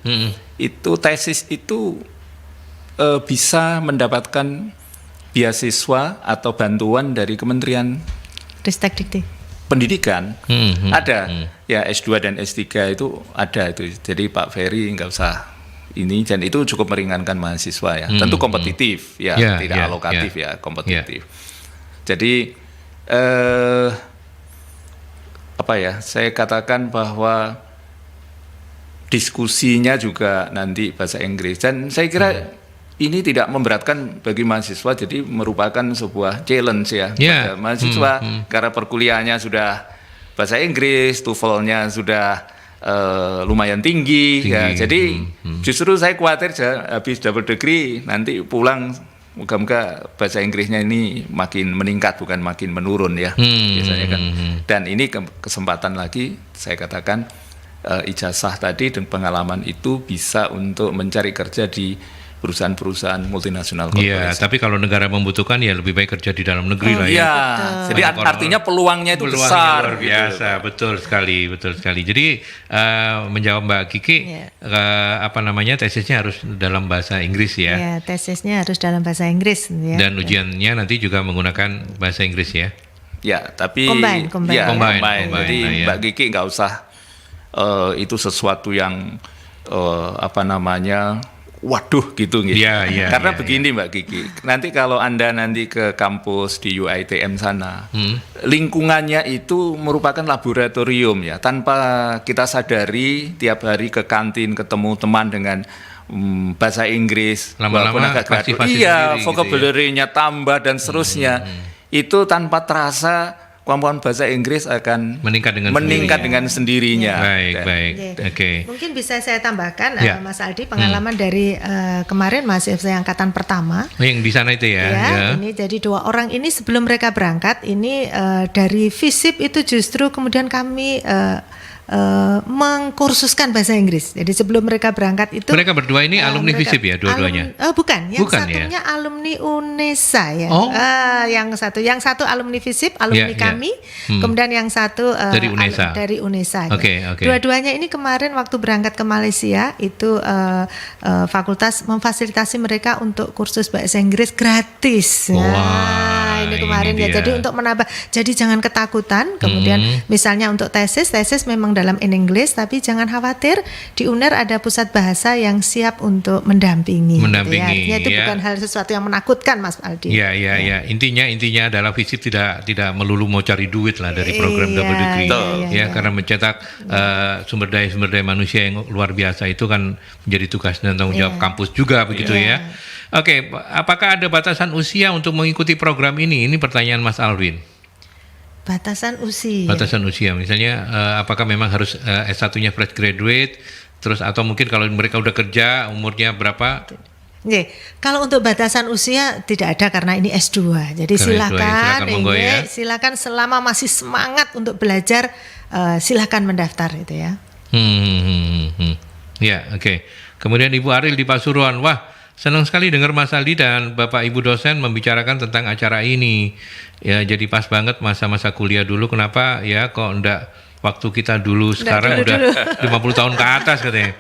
itu tesis itu bisa mendapatkan beasiswa atau bantuan dari Kementerian Ristek-Dikti Pendidikan. Ada ya, S2 dan S3 itu ada itu. Jadi Pak Ferry nggak usah ini, dan itu cukup meringankan mahasiswa ya. Tentu kompetitif ya, tidak alokatif ya, kompetitif. Jadi saya katakan bahwa diskusinya juga nanti bahasa Inggris, dan saya kira ini tidak memberatkan bagi mahasiswa, jadi merupakan sebuah challenge ya pada mahasiswa karena perkuliahannya sudah bahasa Inggris, TOEFL-nya sudah lumayan tinggi. Ya. Jadi justru saya khawatir habis double degree nanti pulang moga-moga bahasa Inggrisnya ini makin meningkat bukan makin menurun ya biasanya kan. Dan ini kesempatan lagi saya katakan, ijazah tadi dan pengalaman itu bisa untuk mencari kerja di perusahaan-perusahaan multinasional korporasi. Iya, tapi kalau negara membutuhkan ya lebih baik kerja di dalam negeri lah ya. Iya, jadi artinya peluangnya itu besar. Luar biasa, gitu. Betul sekali. Jadi menjawab Mbak Kiki, tesisnya harus dalam bahasa Inggris ya. Iya, tesisnya harus dalam bahasa Inggris. Ya. Dan ujiannya nanti juga menggunakan bahasa Inggris ya. Ya, tapi combine. Jadi Mbak Kiki nggak usah itu sesuatu yang waduh gitu. Karena begini Mbak Kiki, nanti kalau Anda nanti ke kampus di UiTM sana, lingkungannya itu merupakan laboratorium ya, tanpa kita sadari tiap hari ke kantin ketemu teman dengan bahasa Inggris, lama-lama vocabulary-nya tambah dan seterusnya. Itu tanpa terasa kemampuan bahasa Inggris akan meningkat dengan sendirinya. Baik. Oke. Mungkin bisa saya tambahkan, Mas Aldi, pengalaman dari kemarin mahasiswa angkatan pertama. Yang di sana itu ya. Ini jadi 2 orang ini sebelum mereka berangkat, ini dari FISIP itu justru kemudian kami mengkursuskan bahasa Inggris. Jadi sebelum mereka berangkat itu mereka berdua ini alumni FISIP ya dua-duanya? Bukan, yang satunya alumni UNESA ya. Yang satu alumni FISIP, alumni kami. Kemudian yang satu dari UNESA. Dari UNESA. Okay. Dua-duanya ini kemarin waktu berangkat ke Malaysia itu fakultas memfasilitasi mereka untuk kursus bahasa Inggris gratis. Ini kemarin ya. Jadi untuk menambah, jadi jangan ketakutan. Kemudian misalnya untuk tesis memang dalam in English, tapi jangan khawatir, di UNER ada pusat bahasa yang siap untuk mendampingi. Gitu ya. Itu bukan hal sesuatu yang menakutkan, Mas Aldi. Iya. Intinya adalah FISIP tidak melulu mau cari duit lah dari program double degree. Karena mencetak sumber daya manusia yang luar biasa itu kan menjadi tugas dan tanggung jawab kampus juga begitu ya. Oke, apakah ada batasan usia untuk mengikuti program ini? Ini pertanyaan Mas Alwin. Batasan usia, misalnya apakah memang harus S1-nya fresh graduate, terus atau mungkin kalau mereka udah kerja umurnya berapa? Kalau untuk batasan usia tidak ada karena ini S2. Jadi silakan selama masih semangat untuk belajar, silakan mendaftar itu ya. Oke. Kemudian Ibu Aril di Pasuruan, wah senang sekali dengar Mas Aldi dan Bapak Ibu dosen membicarakan tentang acara ini. Ya, jadi pas banget masa-masa kuliah dulu. Kenapa ya kok enggak waktu kita dulu, sekarang udah 50 tahun ke atas katanya.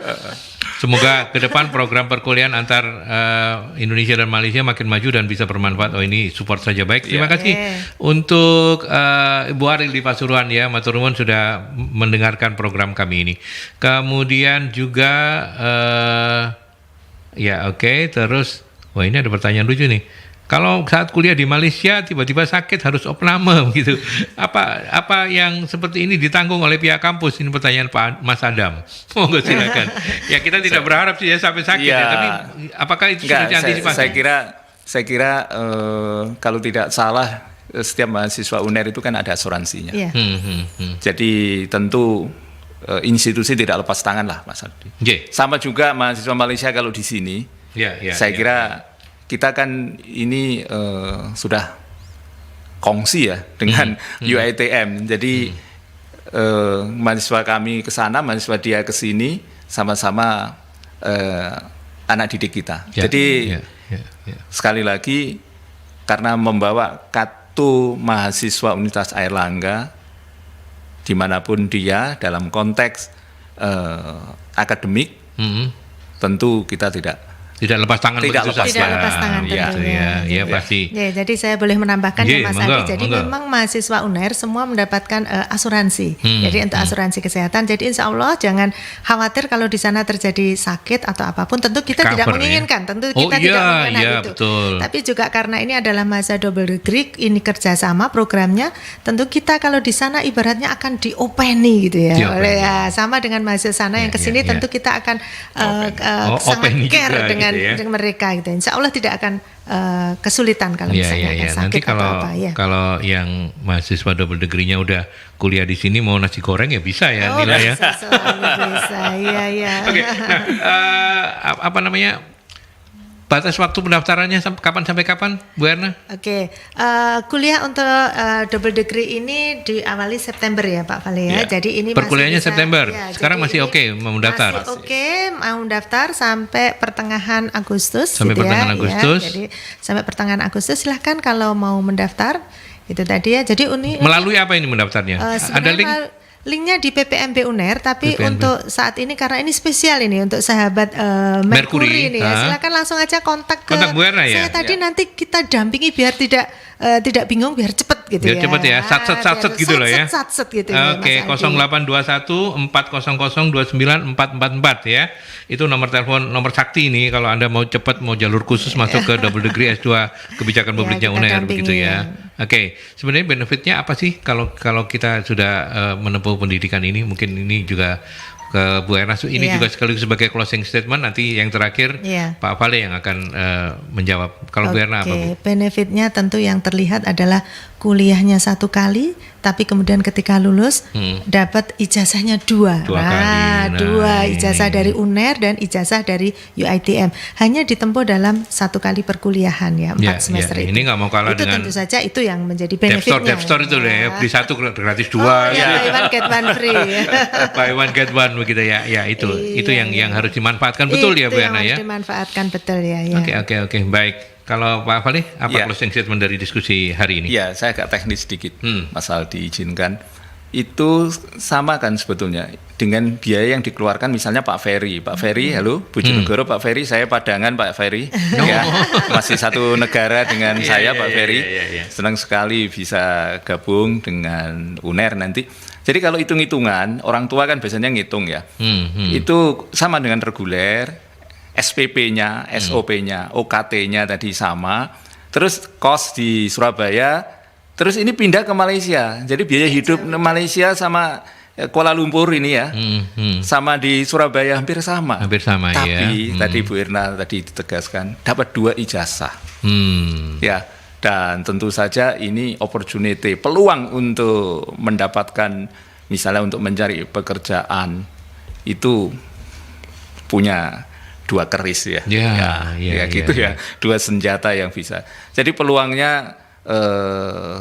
Semoga ke depan program perkuliahan antar Indonesia dan Malaysia makin maju dan bisa bermanfaat. Ini support saja. Baik, terima kasih untuk Ibu Aril di Pasuruan ya. Matur nuwun sudah mendengarkan program kami ini. Kemudian juga terus ini ada pertanyaan lucu nih. Kalau saat kuliah di Malaysia tiba-tiba sakit harus opname gitu. Apa yang seperti ini ditanggung oleh pihak kampus? Ini pertanyaan Pak Mas Adam. Monggo silakan. Ya kita tidak berharap sih ya sampai sakit ya, tapi apakah itu sudah diantisipasi? Saya kira kalau tidak salah setiap mahasiswa UNER itu kan ada asuransinya. Jadi tentu institusi tidak lepas tangan lah Mas Aldi. Sama juga mahasiswa Malaysia kalau di sini. Saya kira kita kan ini sudah kongsi ya dengan UiTM. Jadi mahasiswa kami ke sana, mahasiswa dia ke sini, sama-sama anak didik kita. Jadi sekali lagi karena membawa kartu mahasiswa Universitas Airlangga dimanapun dia dalam konteks akademik, tentu kita tidak lepas tangan tentunya. Pasti. Jadi saya boleh menambahkan Mas Adi. Jadi memang mahasiswa UNER semua mendapatkan asuransi. Jadi untuk asuransi kesehatan. Jadi insya Allah jangan khawatir kalau di sana terjadi sakit atau apapun. Tentu kita tidak menginginkan. Tentu kita tidak menginginkan itu. Betul. Tapi juga karena ini adalah masa double degree, ini kerjasama programnya. Tentu kita kalau di sana ibaratnya akan diopeni gitu ya. Sama dengan mahasiswa sana yang kesini tentu kita akan sangat care dengan mereka gitu. Insya Allah tidak akan kesulitan kalau misalnya akan sakit. Nanti kalau yang mahasiswa double degree-nya udah kuliah di sini mau nasi goreng ya bisa ya Nila ya. Bisa. Oke. Nah, batas waktu pendaftarannya kapan sampai kapan, Bu Erna? Oke, kuliah untuk double degree ini diawali September ya Pak Fale ya. Jadi ini perkuliahannya September. Sekarang masih mau mendaftar. Masih mau mendaftar sampai pertengahan Agustus. Pertengahan Agustus. Jadi sampai pertengahan Agustus silahkan kalau mau mendaftar. Itu tadi ya. Jadi melalui apa ini mendaftarnya? Ada link? linknya di PPMB UNER, tapi untuk saat ini karena ini spesial ini untuk sahabat Merkuri ini ya, silakan langsung aja kontak ke Bu Erna ya. Saya tadi nanti kita dampingi biar tidak bingung, biar cepet gitu biar ya. Cepet ya, satset gitu loh ya. Satset gitu. Oke, 0821 400 29 444 ya. Itu nomor telepon, nomor sakti ini kalau Anda mau cepat, mau jalur khusus masuk ke Double Degree S2 Kebijakan Publiknya UNER begitu ya. Oke, sebenarnya benefitnya apa sih kalau kita sudah menempuh pendidikan ini? Mungkin ini juga ke Bu Erna ini juga sekaligus sebagai closing statement, nanti yang terakhir Pak Vale yang akan menjawab. Kalau Bu Erna apa Bu? Benefitnya tentu yang terlihat adalah kuliahnya 1 kali, tapi kemudian ketika lulus dapat ijazahnya 2. Dua ijazah dari UNER dan ijazah dari UiTM. Hanya ditempuh dalam 1 kali perkuliahan ya, 4 semester itu. Ini nggak mau kalah itu dengan tentu saja itu yang menjadi benefitnya. Depstore itu deh, beli 1 gratis 2. Buy one get one free. Buy one get one begitu ya. Ya itu yang harus dimanfaatkan betul ya Bu Erna ya. Itu yang harus dimanfaatkan betul ya. Oke, baik. Kalau Pak Vale, apa closing statement dari diskusi hari ini? Ya, saya agak teknis sedikit, Mas Aldi diizinkan. Itu sama kan sebetulnya dengan biaya yang dikeluarkan misalnya Pak Ferry. Pak Ferry, halo, Bojonegoro Pak Ferry, saya Padangan Pak Ferry. Ya, masih satu negara dengan saya Pak Ferry. Senang sekali bisa gabung dengan UNER nanti. Jadi kalau hitung-hitungan, orang tua kan biasanya ngitung ya. Itu sama dengan reguler. SPP-nya, SOP-nya, OKT-nya tadi sama. Terus kos di Surabaya, terus ini pindah ke Malaysia. Jadi biaya hidup Malaysia sama Kuala Lumpur ini ya, sama di Surabaya hampir sama. Tapi tadi Bu Erna tadi ditegaskan dapat 2 ijazah. Ya, dan tentu saja ini opportunity, peluang untuk mendapatkan misalnya untuk mencari pekerjaan itu punya 2 keris ya, gitu ya, 2 senjata yang bisa. Jadi peluangnya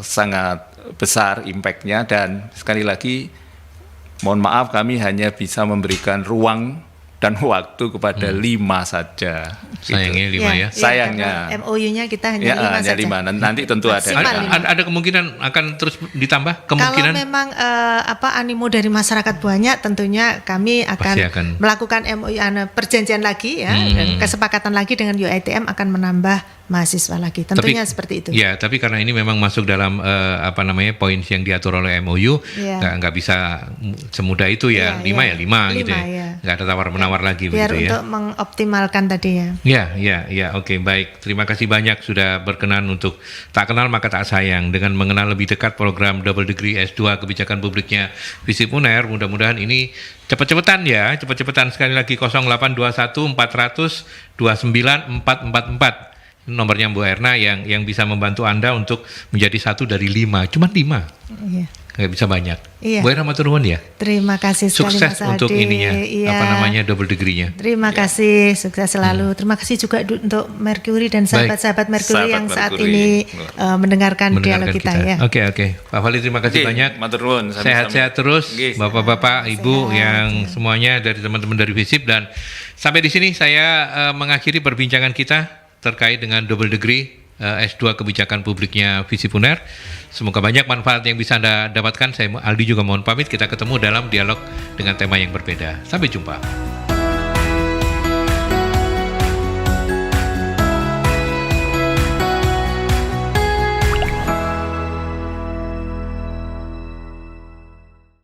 sangat besar impact-nya, dan sekali lagi mohon maaf kami hanya bisa memberikan ruang dan waktu kepada 5 saja. Sayangnya 5 ya. Sayangnya. MOU-nya kita hanya 5 saja. 5. Nanti tentu ada kemungkinan akan terus ditambah kemungkinan. Kalau memang animo dari masyarakat banyak, tentunya kami akan melakukan MOU perjanjian lagi ya, dan kesepakatan lagi dengan UiTM akan menambah mahasiswa lagi. Tentunya seperti itu. Ya, tapi karena ini memang masuk dalam poin yang diatur oleh MOU, nggak bisa semudah itu ya. 5 ya 5 gitu ya. Nggak ada tawar-menawar lagi biar begitu ya. Untuk mengoptimalkan tadinya. Ya, oke, baik. Terima kasih banyak sudah berkenan untuk tak kenal maka tak sayang dengan mengenal lebih dekat program Double Degree S2 Kebijakan Publiknya FISIP UNER. Mudah-mudahan ini cepat-cepatan ya, cepat-cepatan sekali lagi 0821 400 29 444. Nomornya Bu Erna yang bisa membantu Anda untuk menjadi 1 dari 5. Cuma 5. Iya. Nggak bisa banyak. Iya. Bu Erna matur nuwun ya. Terima kasih sekali Sukses Mas Aldi. untuk ininya, double degree-nya. Terima kasih, sukses selalu. Terima kasih juga untuk Merkuri dan sahabat-sahabat Merkuri yang saat ini mendengarkan dialog kita ya. Oke. Pak Vale terima kasih banyak. Matur nuwun. Sehat-sehat terus Bapak-bapak, Ibu yang semuanya dari teman-teman dari FISIP, dan sampai di sini saya mengakhiri perbincangan kita terkait dengan double degree S2 Kebijakan Publiknya FISIP UNER. Semoga banyak manfaat yang bisa Anda dapatkan. Saya Aldi juga mohon pamit, kita ketemu dalam dialog dengan tema yang berbeda. Sampai jumpa.